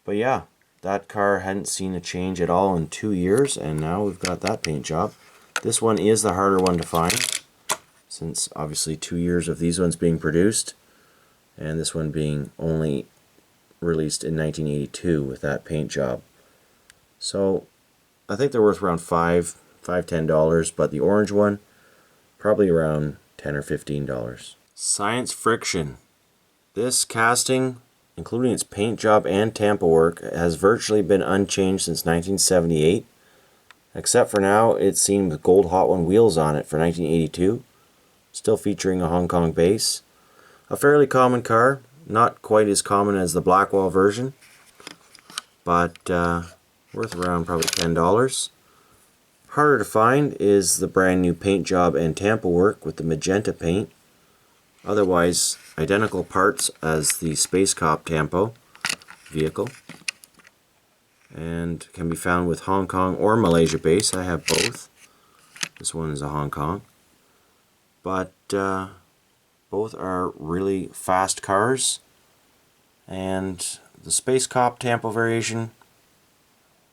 yeah, that car hadn't seen a change at all in 2 years, and now we've got that paint job. This one is the harder one to find, since obviously 2 years of these ones being produced, and this one being only released in 1982 with that paint job. So I think they're worth around $10, but the orange one probably around $10 or $15. Science Friction. This casting, including its paint job and tampo work, has virtually been unchanged since 1978, except for now it's seen with gold Hot One wheels on it for 1982, still featuring a Hong Kong base. A fairly common car, not quite as common as the Blackwall version, but worth around probably $10. Harder to find is the brand new paint job and tampo work with the magenta paint. Otherwise, identical parts as the Space Cop tampo vehicle, and can be found with Hong Kong or Malaysia base. I have both. This one is a Hong Kong, but both are really fast cars. And the Space Cop tampo variation,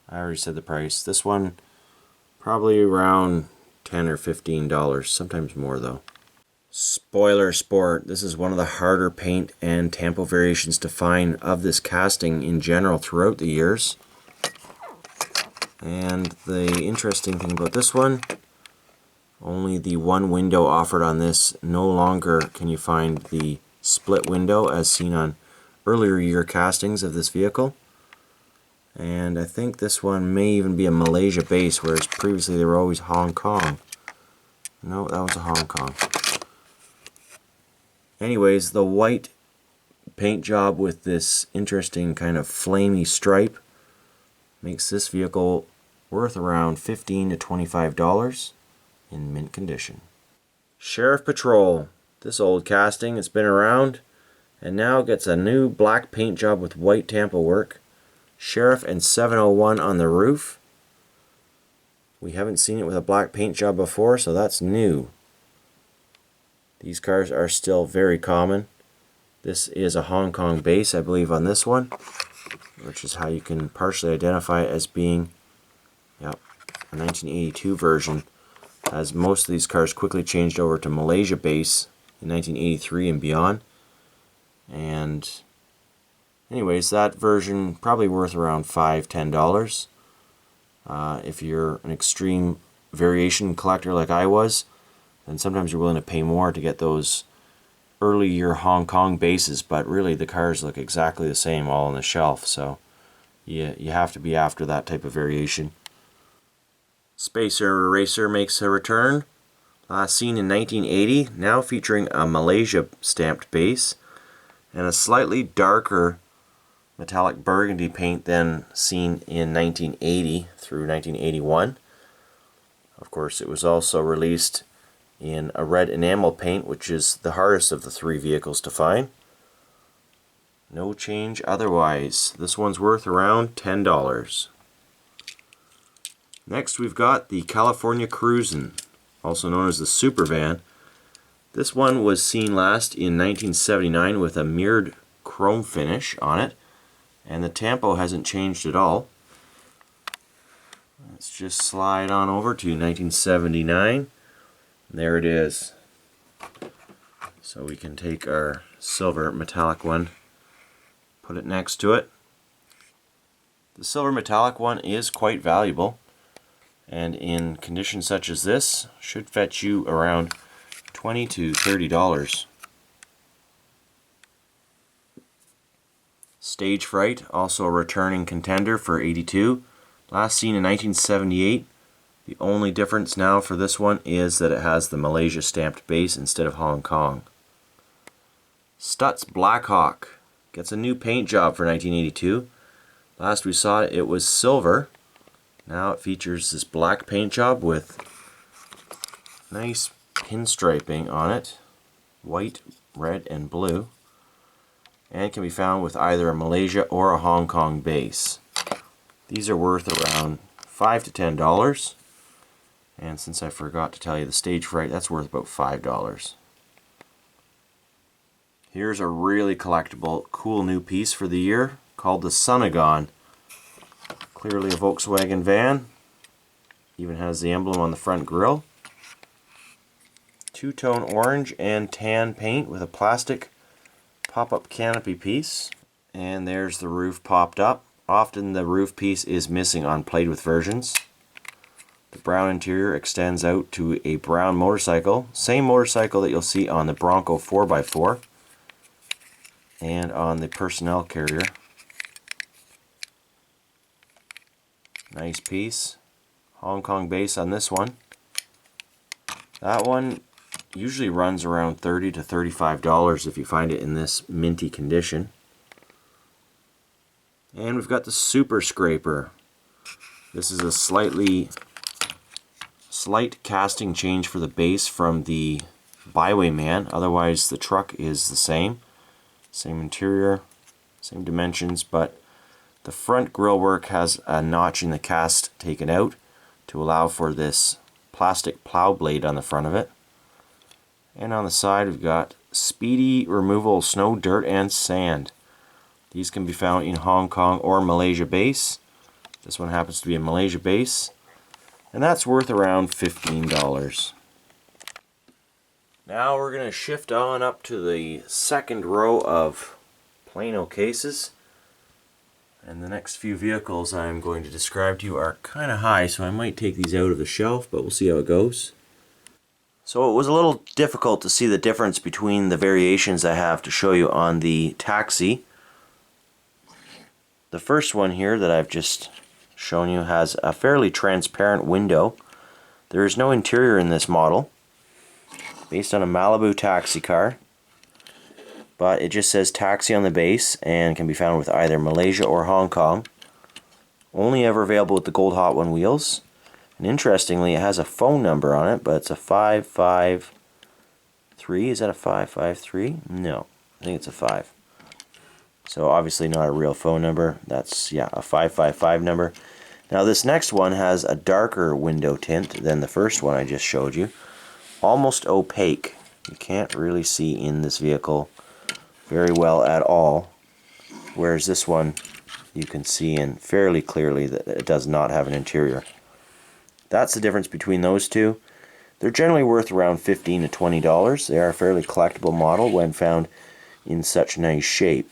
I already said the price. This one probably around $10 or $15, sometimes more though. Spoiler Sport. This is one of the harder paint and tampo variations to find of this casting in general throughout the years. And the interesting thing about this one, only the one window offered on this. No longer can you find the split window as seen on earlier year castings of this vehicle. And I think this one may even be a Malaysia base, whereas previously they were always Hong Kong. No, that was a Hong Kong. Anyways, the white paint job with this interesting kind of flamey stripe makes this vehicle worth around $15 to $25. in mint condition. Sheriff Patrol. This old casting has been around and now gets a new black paint job with white tampo work. Sheriff and 701 on the roof. We haven't seen it with a black paint job before, so that's new. These cars are still very common. This is a Hong Kong base, I believe, on this one, which is how you can partially identify it as being, yep, a 1982 version, as most of these cars quickly changed over to Malaysia base in 1983 and beyond. And anyways, that version probably worth around $5–10. If you're an extreme variation collector like I was, then sometimes you're willing to pay more to get those early year Hong Kong bases, but really the cars look exactly the same all on the shelf, so you have to be after that type of variation. Spacer Racer makes a return. Last seen in 1980, now featuring a Malaysia stamped base and a slightly darker metallic burgundy paint than seen in 1980 through 1981. Of course, it was also released in a red enamel paint, which is the hardest of the three vehicles to find. No change otherwise. This one's worth around $10. Next we've got the California Cruisin, also known as the Super Van. This one was seen last in 1979 with a mirrored chrome finish on it, and the tampo hasn't changed at all. Let's just slide on over to 1979. There it is. So we can take our silver metallic one, put it next to it. The silver metallic one is quite valuable, and in conditions such as this should fetch you around $20 to $30. Stage Fright, also a returning contender for 82. Last seen in 1978. The only difference now for this one is that it has the Malaysia stamped base instead of Hong Kong. Stutz Blackhawk gets a new paint job for 1982. Last we saw it, it was silver. Now it features this black paint job with nice pinstriping on it, white, red, and blue, and can be found with either a Malaysia or a Hong Kong base. These are worth around $5 to $10. And since I forgot to tell you the Stage Fright, that's worth about $5. Here's a really collectible, cool new piece for the year called the Sunagon. Clearly a Volkswagen van. Even has the emblem on the front grille. Two-tone orange and tan paint with a plastic pop-up canopy piece. And there's the roof popped up. Often the roof piece is missing on played with versions. The brown interior extends out to a brown motorcycle, same motorcycle that you'll see on the Bronco 4x4 and on the personnel carrier. Nice piece. Hong Kong base on this one. That one usually runs around $30 to $35 if you find it in this minty condition. And we've got the Super Scraper. This is a slight casting change for the base from the Bywayman. Otherwise the truck is the same. Same interior, same dimensions, but the front grille work has a notch in the cast taken out to allow for this plastic plow blade on the front of it. And on the side we've got speedy removal of snow, dirt, and sand. These can be found in Hong Kong or Malaysia base. This one happens to be a Malaysia base, and that's worth around $15. Now we're going to shift on up to the second row of Plano cases. And the next few vehicles I'm going to describe to you are kind of high, so I might take these out of the shelf, but we'll see how it goes. So it was a little difficult to see the difference between the variations I have to show you on the taxi. The first one here that I've just shown you has a fairly transparent window. There is no interior in this model, based on a Malibu taxi car, but it just says taxi on the base and can be found with either Malaysia or Hong Kong. Only ever available with the Gold Hot One wheels. And interestingly, it has a phone number on it, but it's a 553. Is that a 553? No, I think it's a 5. So obviously not a real phone number. That's, yeah, a 555 number. Now this next one has a darker window tint than the first one I just showed you. Almost opaque. You can't really see in this vehicle very well at all. Whereas this one, you can see in fairly clearly that it does not have an interior. That's the difference between those two. They're generally worth around $15 to $20. They are a fairly collectible model when found in such nice shape.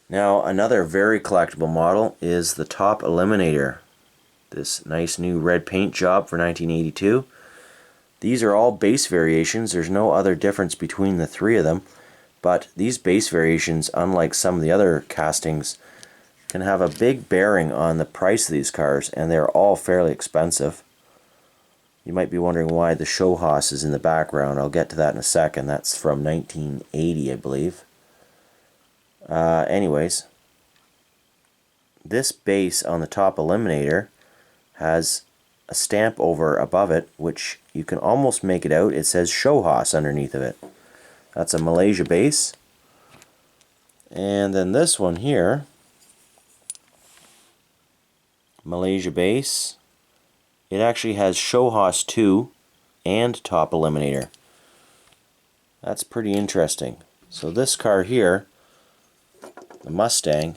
Now another very collectible model is the Top Eliminator. This nice new red paint job for 1982. These are all base variations. There's no other difference between the three of them. But these base variations, unlike some of the other castings, can have a big bearing on the price of these cars, and they're all fairly expensive. You might be wondering why the show hoss is in the background. I'll get to that in a second. That's from 1980, I believe. Anyways, this base on the Top Eliminator has a stamp over above it, which you can almost make it out. It says show hoss underneath of it. That's a Malaysia base. And then this one here, Malaysia base, it actually has show hoss 2 and Top Eliminator. That's pretty interesting. So this car here, the Mustang,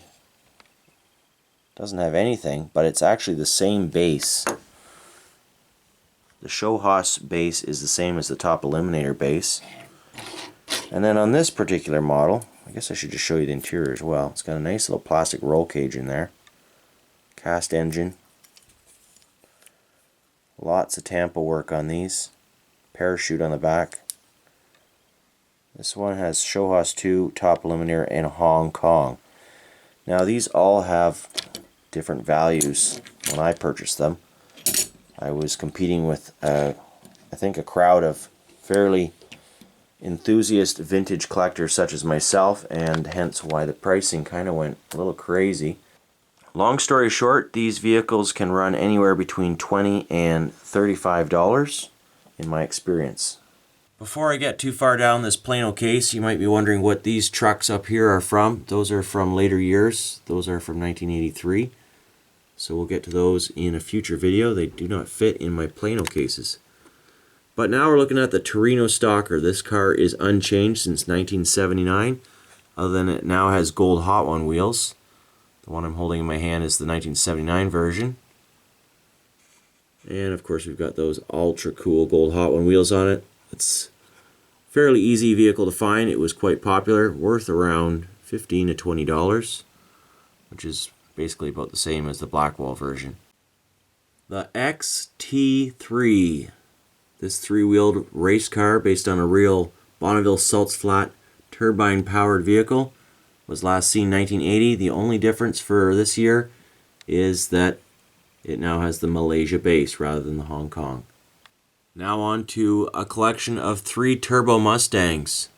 doesn't have anything, but it's actually the same base. The show hoss base is the same as the Top Eliminator base. And then on this particular model, I guess I should just show you the interior as well. It's got a nice little plastic roll cage in there. Cast engine. Lots of tampo work on these. Parachute on the back. This one has show hoss 2, Top Eliminator, and Hong Kong. Now these all have different values when I purchased them. I was competing with, I think, a crowd of fairly enthusiast vintage collectors such as myself, and hence why the pricing kind of went a little crazy. Long story short, these vehicles can run anywhere between $20 and $35 in my experience. Before I get too far down this Plano case, you might be wondering what these trucks up here are from. Those are from later years. Those are from 1983. So we'll get to those in a future video. They do not fit in my Plano cases. But now we're looking at the Torino Stalker. This car is unchanged since 1979, other than it now has gold Hot One wheels. The one I'm holding in my hand is the 1979 version. And of course we've got those ultra cool gold Hot One wheels on it. It's a fairly easy vehicle to find. It was quite popular, worth around $15 to $20, which is basically about the same as the Blackwall version. The XT3. This three-wheeled race car based on a real Bonneville Salts Flat turbine-powered vehicle was last seen in 1980. The only difference for this year is that it now has the Malaysia base rather than the Hong Kong. Now on to a collection of 3 turbo Mustangs.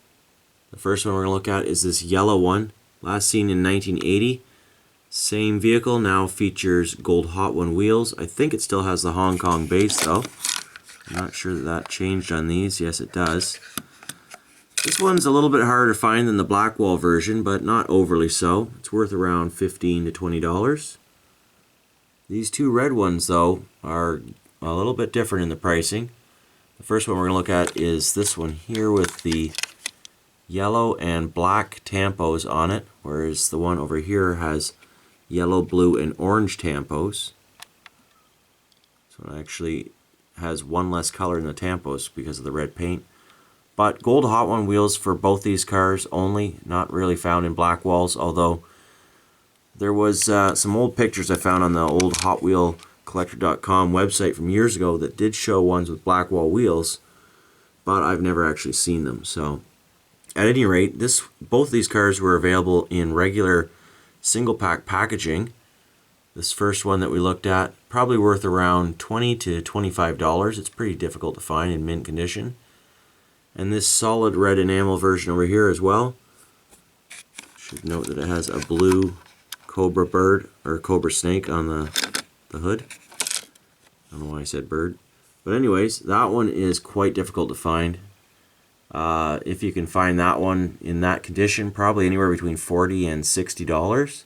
The first one we're going to look at is this yellow one, last seen in 1980. Same vehicle, now features gold Hot One wheels. I think it still has the Hong Kong base though. I'm not sure that changed on these. Yes, it does. This one's a little bit harder to find than the Blackwall version, but not overly so. It's worth around $15 to $20. These 2 red ones though are a little bit different in the pricing. The first one we're going to look at is this one here with the yellow and black tampos on it, whereas the one over here has yellow, blue, and orange tampos. So it actually has one less color in the tampos because of the red paint. But gold Hot One wheels for both these cars only, not really found in Blackwalls, although there was some old pictures I found on the old Hot Wheel Collector.com website from years ago that did show ones with Blackwall wheels, but I've never actually seen them. So at any rate, both these cars were available in regular single pack packaging. This first one that we looked at, probably worth around $20 to $25. It's pretty difficult to find in mint condition. And this solid red enamel version over here as well. Should note that it has a blue cobra bird or cobra snake on the hood. I don't know why I said bird. But anyways, that one is quite difficult to find. If you can find that one in that condition, probably anywhere between $40 and $60.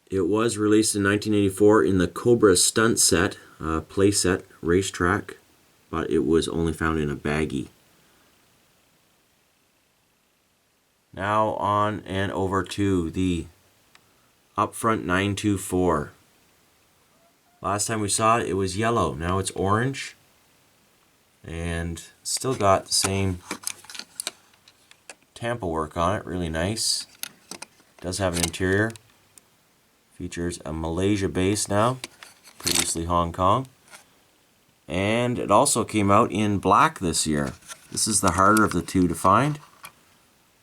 It was released in 1984 in the Cobra Stunt Set, playset racetrack, but it was only found in a baggie. Now on and over to the Upfront 924. Last time we saw it, it was yellow. Now it's orange. And still got the same tampo work on it. Really nice. Does have an interior. Features a Malaysia base now. Previously Hong Kong. And it also came out in black this year. This is the harder of the two to find.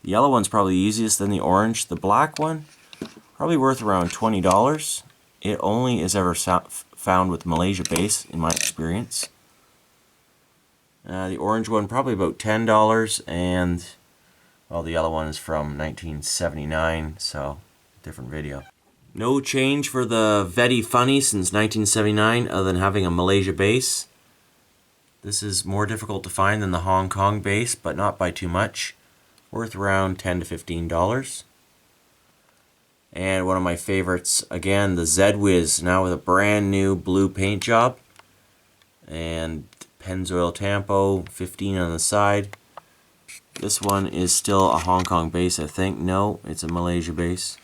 The yellow one's probably easiest, then the orange. The black one, probably worth around $20. It only is ever found with Malaysia base, in my experience. The orange one, probably about $10, and well, the yellow one is from 1979, so different video. No change for the Vetti Funny since 1979, other than having a Malaysia base. This is more difficult to find than the Hong Kong base, but not by too much. Worth around $10 to $15. And one of my favorites, again, the Z-Wiz, now with a brand new blue paint job. And Pennzoil Tampo, 15 on the side. This one is still a Hong Kong base, I think. No, it's a Malaysia base.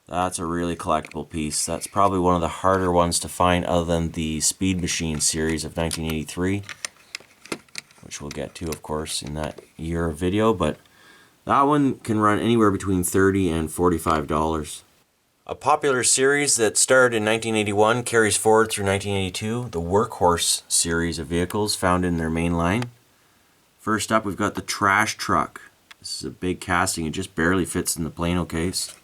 That's a really collectible piece. That's probably one of the harder ones to find other than the Speed Machine series of 1983. Which we'll get to, of course, in that year video. But that one can run anywhere between $30 and $45. A popular series that started in 1981 carries forward through 1982, the Workhorse series of vehicles found in their main line. First up, we've got the Trash Truck. This is a big casting. It just barely fits in the Plano case.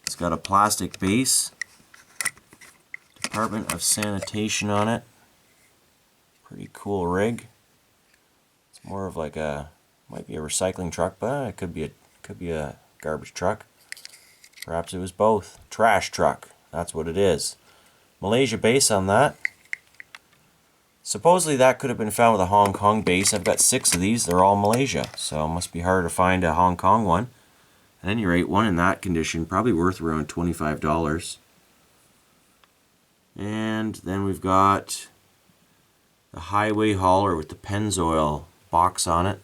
It's got a plastic base, Department of Sanitation on it. Pretty cool rig. It's more of like a, might be a recycling truck, but it could be a garbage truck. Perhaps it was both. Trash truck, that's what it is. Malaysia base on that. Supposedly that could have been found with a Hong Kong base. I've got 6 of these. They're all Malaysia, so it must be harder to find a Hong Kong one. At any rate, one in that condition, probably worth around $25. And then we've got the Highway Hauler with the Pennzoil box on it.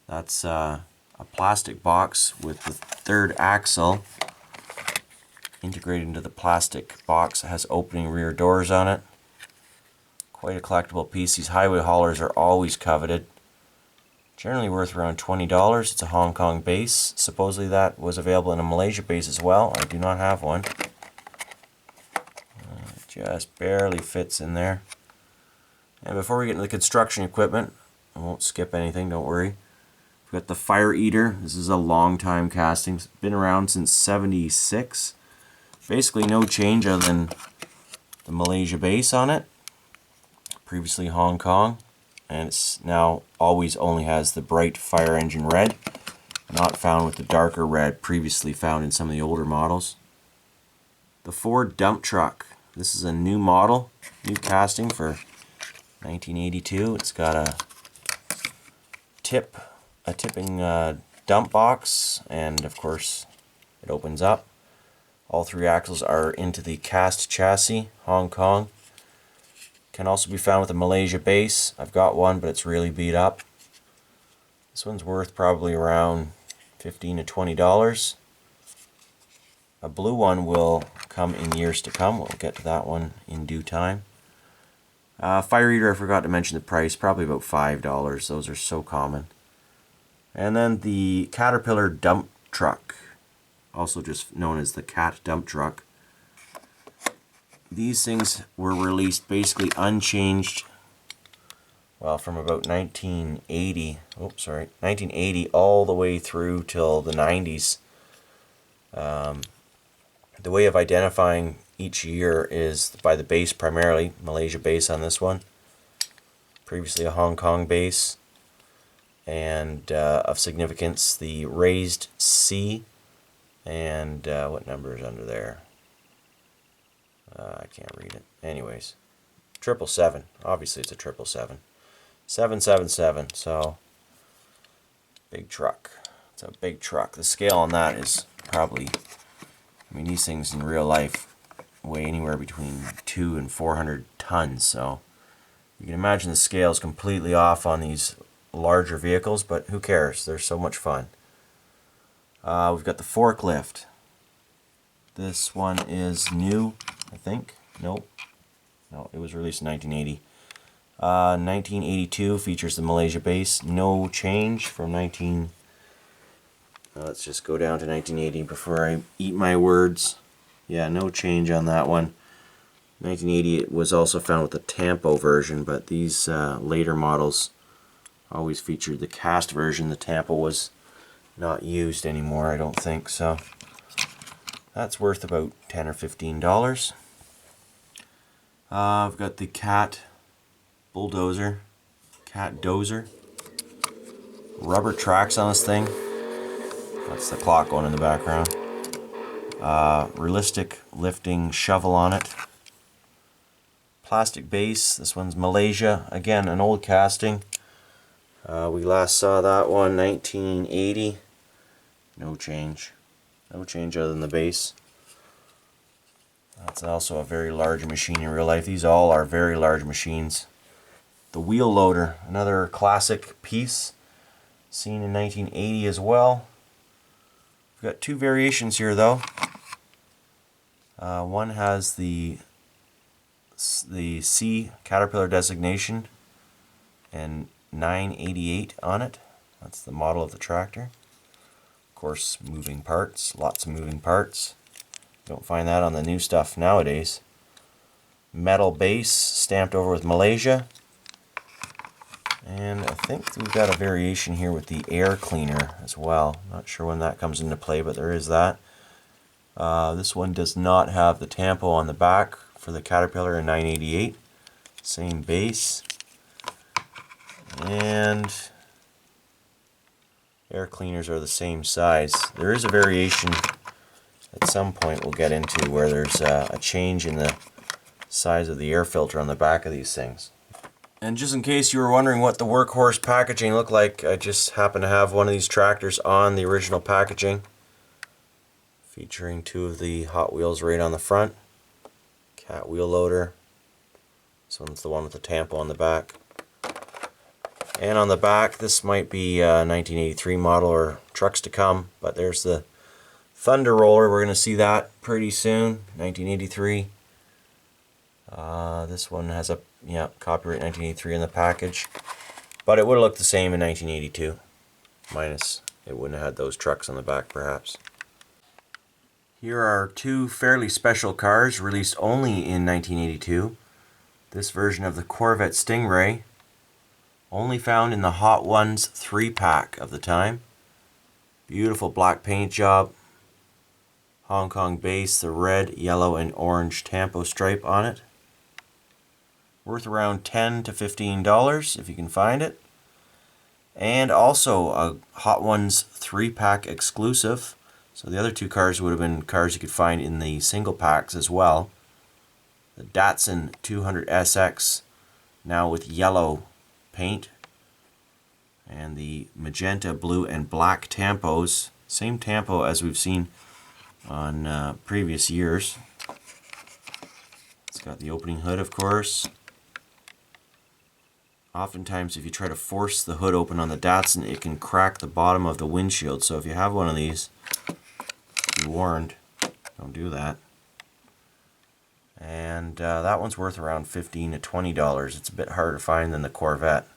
That's a plastic box with the third axle integrated into the plastic box. It has opening rear doors on it. Quite a collectible piece. These Highway Haulers are always coveted. Generally worth around $20. It's a Hong Kong base. Supposedly that was available in a Malaysia base as well. I do not have one. It just barely fits in there. And before we get into the construction equipment, I won't skip anything, don't worry. We've got the Fire Eater. This is a long time casting. It's been around since '76. Basically no change other than the Malaysia base on it. Previously Hong Kong. And it's now always only has the bright fire engine red, not found with the darker red previously found in some of the older models. The Ford Dump Truck. This is a new model, new casting for 1982. It's got a tipping dump box, and of course it opens up. All 3 axles are into the cast chassis, Hong Kong. Can also be found with a Malaysia base. I've got one, but it's really beat up. This one's worth probably around $15 to $20. A blue one will come in years to come. We'll get to that one in due time. Fire Eater, I forgot to mention the price, probably about $5. Those are so common. And then the Caterpillar Dump Truck, also just known as the Cat Dump Truck. These things were released basically unchanged, well, from about 1980 all the way through till the 90s. The way of identifying each year is by the base primarily, Malaysia base on this one. Previously a Hong Kong base. And of significance, the raised C. And what number is under there? I can't read it. Anyways, 777. Obviously, it's a 777. 777. So big truck. It's a big truck. The scale on that is probably, I mean, these things in real life weigh anywhere between 200 and 400 tons. So you can imagine the scale is completely off on these larger vehicles, but who cares? They're so much fun. We've got the forklift. This one is new, I think. Nope. No, it was released in 1980. 1982 features the Malaysia base. No change from 19... let's just go down to 1980 before I eat my words. Yeah, no change on that one. 1980 it was also found with the tampo version, but these later models always featured the cast version. The tampo was not used anymore, I don't think. So that's worth about $10 or $15. I've got the Cat Bulldozer, Cat Dozer. Rubber tracks on this thing. That's the clock going in the background. Realistic lifting shovel on it. Plastic base. This one's Malaysia. Again, an old casting. We last saw that one 1980. No change. No change other than the base. That's also a very large machine in real life. These all are very large machines. The wheel loader, another classic piece, seen in 1980 as well. We've got two variations here though. One has the C Caterpillar designation and 988 on it. That's the model of the tractor. Of course, moving parts, lots of moving parts. Don't find that on the new stuff nowadays. Metal base stamped over with Malaysia. And I think we've got a variation here with the air cleaner as well. Not sure when that comes into play, but there is that. This one does not have the tampo on the back for the Caterpillar in 988. Same base. And air cleaners are the same size. There is a variation at some point we'll get into where there's a change in the size of the air filter on the back of these things. And just in case you were wondering what the workhorse packaging looked like, I just happen to have one of these tractors on the original packaging, featuring two of the Hot Wheels right on the front. Cat wheel loader. This one's the one with the tampo on the back. And on the back, this might be a 1983 model or trucks to come, but there's the Thunder Roller. We're going to see that pretty soon, 1983. This one has a copyright 1983 in the package, but it would have looked the same in 1982, minus it wouldn't have had those trucks on the back perhaps. Here are two fairly special cars released only in 1982. This version of the Corvette Stingray, only found in the Hot Ones 3-pack of the time. Beautiful black paint job. Hong Kong base, the red, yellow, and orange tampo stripe on it. Worth around $10 to $15 if you can find it. And also a Hot Ones 3-pack exclusive. So the other two cars would have been cars you could find in the single packs as well. The Datsun 200SX, now with yellow paint. And the magenta, blue, and black tampos. Same tampo as we've seen on previous years. It's got the opening hood, of course. Oftentimes if you try to force the hood open on the Datsun, it can crack the bottom of the windshield. So if you have one of these, be warned, don't do that. And that one's worth around $15 to $20. It's a bit harder to find than the Corvette.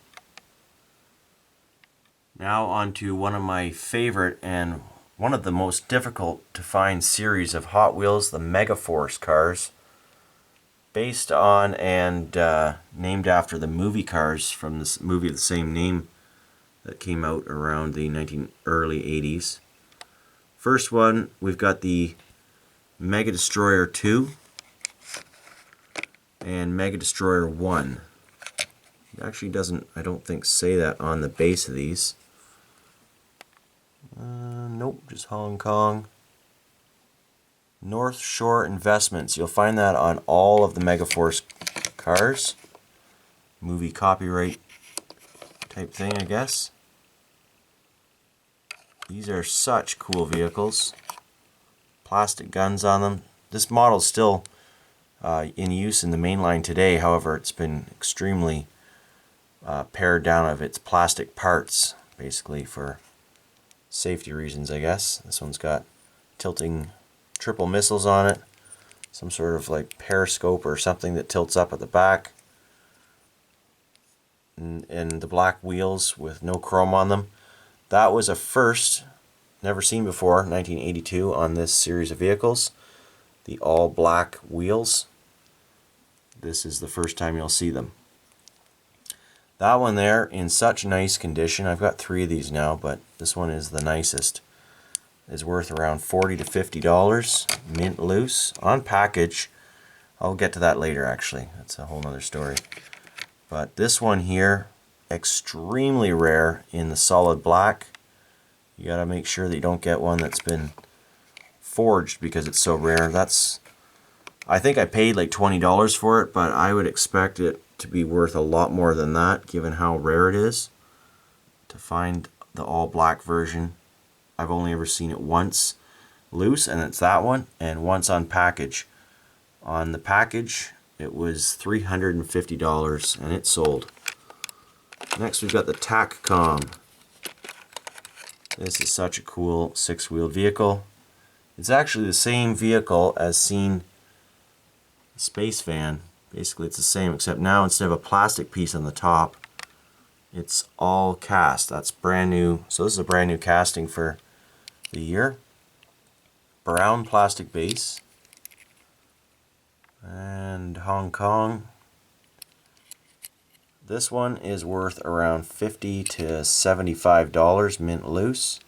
Now on to one of my favorite and one of the most difficult to find series of Hot Wheels, the Megaforce cars. Based on and named after the movie cars from this movie of the same name that came out around the early 80s. First one, we've got the Mega Destroyer 2 and Mega Destroyer 1. It actually doesn't, I don't think, say that on the base of these. Nope, just Hong Kong. North Shore Investments. You'll find that on all of the Megaforce cars. Movie copyright type thing, I guess. These are such cool vehicles. Plastic guns on them. This model is still in use in the mainline today. However, it's been extremely pared down of its plastic parts, basically for safety reasons, I guess. This one's got tilting triple missiles on it. Some sort of like periscope or something that tilts up at the back. And the black wheels with no chrome on them. That was a first, never seen before, 1982 on this series of vehicles. The all black wheels. This is the first time you'll see them. That one there in such nice condition. I've got 3 of these now, but this one is the nicest. Is worth around $40 to $50, mint loose, on package. I'll get to that later actually. That's a whole nother story. But this one here, extremely rare in the solid black. You gotta make sure that you don't get one that's been forged because it's so rare. I think I paid like $20 for it, but I would expect it to be worth a lot more than that given how rare it is. To find the all black version, I've only ever seen it once loose, and it's that one, and once on package. On the package it was $350 and it sold. Next we've got the TACCOM. This is such a cool 6-wheel vehicle. It's actually the same vehicle as seen Space Van. Basically it's the same, except now instead of a plastic piece on the top, it's all cast. That's brand new. So this is a brand new casting for the year. Brown plastic base. And Hong Kong. This one is worth around $50 to $75 mint loose.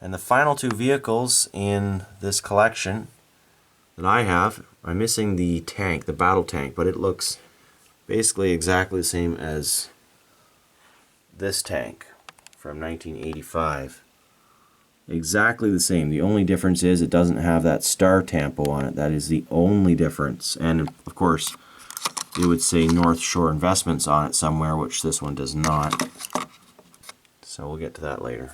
And the final 2 vehicles in this collection that I have, I'm missing the tank, the battle tank, but it looks basically exactly the same as this tank from 1985. Exactly the same. The only difference is it doesn't have that star tampo on it. That is the only difference. And of course, it would say North Shore Investments on it somewhere, which this one does not. So we'll get to that later.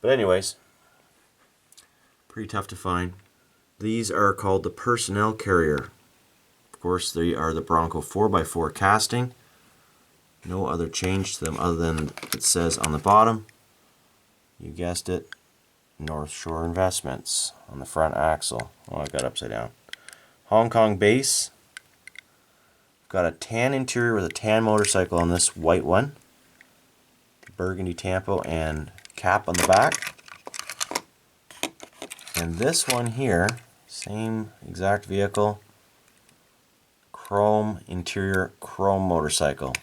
But anyways, pretty tough to find. These are called the personnel carrier. Of course, they are the Bronco 4x4 casting. No other change to them other than it says on the bottom, you guessed it, North Shore Investments on the front axle. Oh, I got upside down. Hong Kong base. Got a tan interior with a tan motorcycle on this white one. Burgundy tampo and cap on the back. And this one here, same exact vehicle, chrome interior, chrome motorcycle.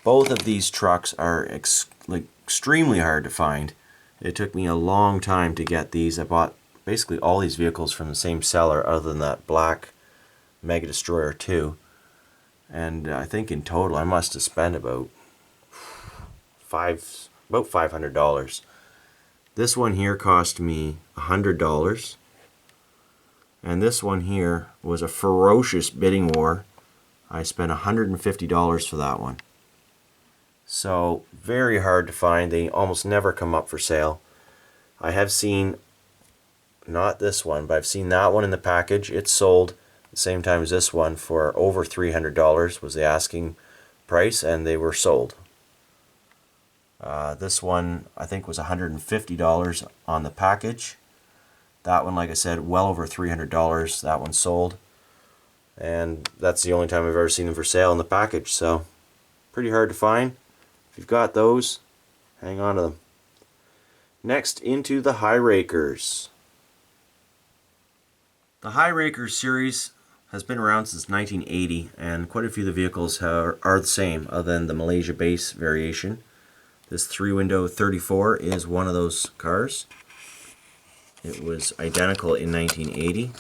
Both of these trucks are extremely hard to find. It took me a long time to get these. I bought basically all these vehicles from the same seller other than that black Mega Destroyer 2. And I think in total I must have spent about $500. This one here cost me $100. And this one here was a ferocious bidding war. I spent $150 for that one. So very hard to find. They almost never come up for sale. I have seen, not this one, but I've seen that one in the package. It sold the same time as this one for over $300 was the asking price, and they were sold. This one I think was $150 on the package. That one, like I said, well over $300. That one sold. And that's the only time I've ever seen them for sale in the package. So pretty hard to find. If you've got those, hang on to them. Next, into the High Rakers. The High Rakers series has been around since 1980, and quite a few of the vehicles are the same, other than the Malaysia base variation. This 3-window 34 is one of those cars. It was identical in 1980.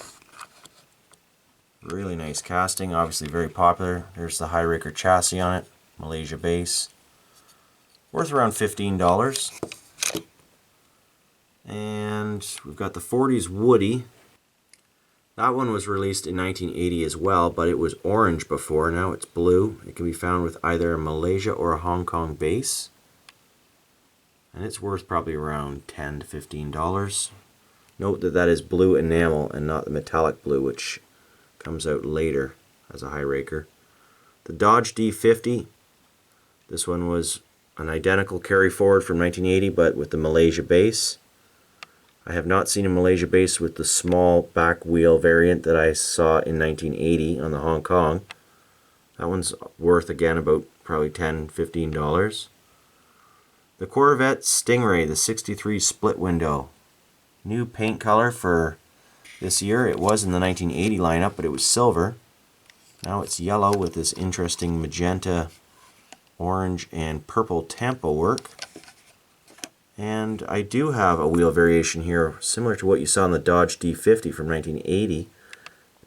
Really nice casting, obviously very popular. There's the High Raker chassis on it, Malaysia base. Worth around $15. And we've got the 40s Woody. That one was released in 1980 as well, but it was orange before. Now it's blue. It can be found with either a Malaysia or a Hong Kong base. And it's worth probably around $10 to $15. Note that that is blue enamel and not the metallic blue, which comes out later as a high raker. The Dodge D50. This one was an identical carry forward from 1980, but with the Malaysia base. I have not seen a Malaysia base with the small back wheel variant that I saw in 1980 on the Hong Kong. That one's worth, again, about probably $10, $15. The Corvette Stingray, the 63 split window. New paint color for this year. It was in the 1980 lineup, but it was silver. Now it's yellow with this interesting magenta, orange, and purple tampo work. And I do have a wheel variation here, similar to what you saw on the Dodge D50 from 1980.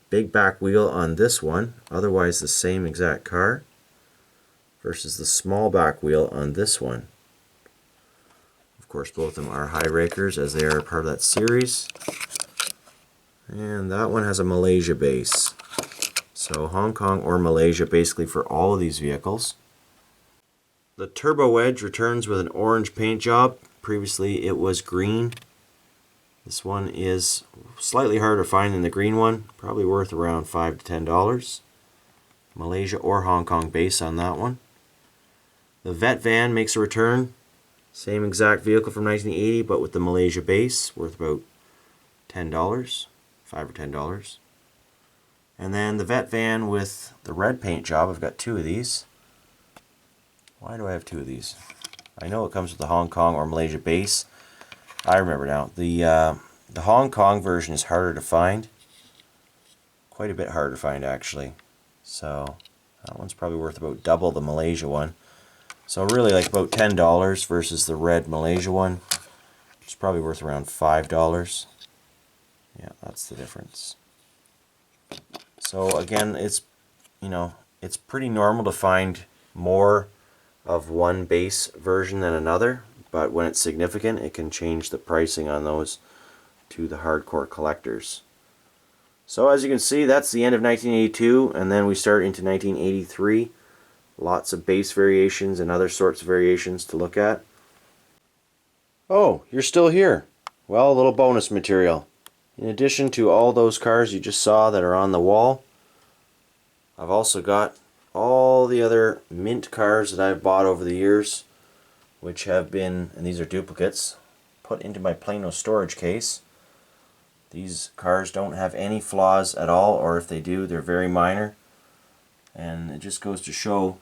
Big back wheel on this one, otherwise the same exact car, versus the small back wheel on this one. Of course, both of them are high rakers as they are part of that series. And that one has a Malaysia base. So Hong Kong or Malaysia basically for all of these vehicles. The Turbo Wedge returns with an orange paint job. Previously it was green. This one is slightly harder to find than the green one. Probably worth around $5 to $10. Malaysia or Hong Kong base on that one. The Vet Van makes a return. Same exact vehicle from 1980, but with the Malaysia base, worth about $10, $5 or $10. And then the Vet Van with the red paint job. I've got two of these. Why do I have two of these? I know it comes with the Hong Kong or Malaysia base. I remember now. The Hong Kong version is harder to find. Quite a bit harder to find, actually. So that one's probably worth about double the Malaysia one. So really like about $10 versus the red Malaysia one. It's probably worth around $5. Yeah, that's the difference. So again, it's it's pretty normal to find more of one base version than another, but when it's significant, it can change the pricing on those to the hardcore collectors. So as you can see, that's the end of 1982, and then we start into 1983. Lots of base variations and other sorts of variations to look at. Oh, you're still here. Well, a little bonus material. In addition to all those cars you just saw that are on the wall, I've also got all the other mint cars that I've bought over the years, which have been, and these are duplicates, put into my Plano storage case. These cars don't have any flaws at all, or if they do, they're very minor. And it just goes to show,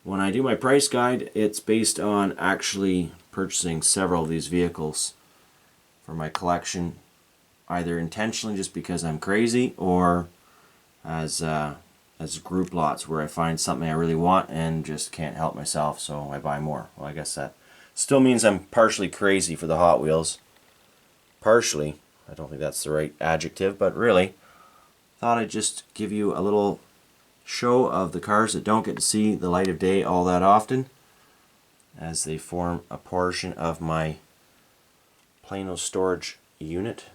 when I do my price guide, it's based on actually purchasing several of these vehicles for my collection, either intentionally just because I'm crazy, or as group lots where I find something I really want and just can't help myself, so I buy more. Well, I guess that still means I'm partially crazy for the Hot Wheels. Partially. I don't think that's the right adjective, but really, thought I'd just give you a little show of the cars that don't get to see the light of day all that often, as they form a portion of my Plano storage unit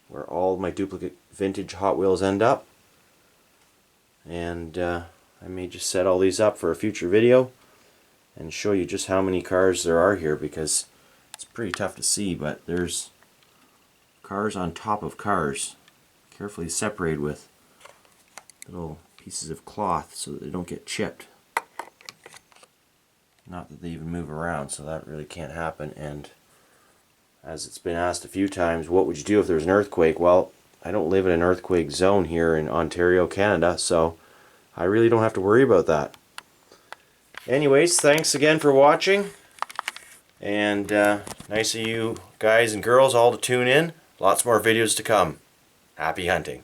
where all my duplicate vintage Hot Wheels end up. And I may just set all these up for a future video and show you just how many cars there are here, because it's pretty tough to see, but there's cars on top of cars, carefully separated with little pieces of cloth so that they don't get chipped. Not that they even move around, so that really can't happen. And as it's been asked a few times, what would you do if there was an earthquake? Well, I don't live in an earthquake zone here in Ontario, Canada, so I really don't have to worry about that. Anyways, thanks again for watching, and nice of you guys and girls all to tune in. Lots more videos to come. Happy hunting.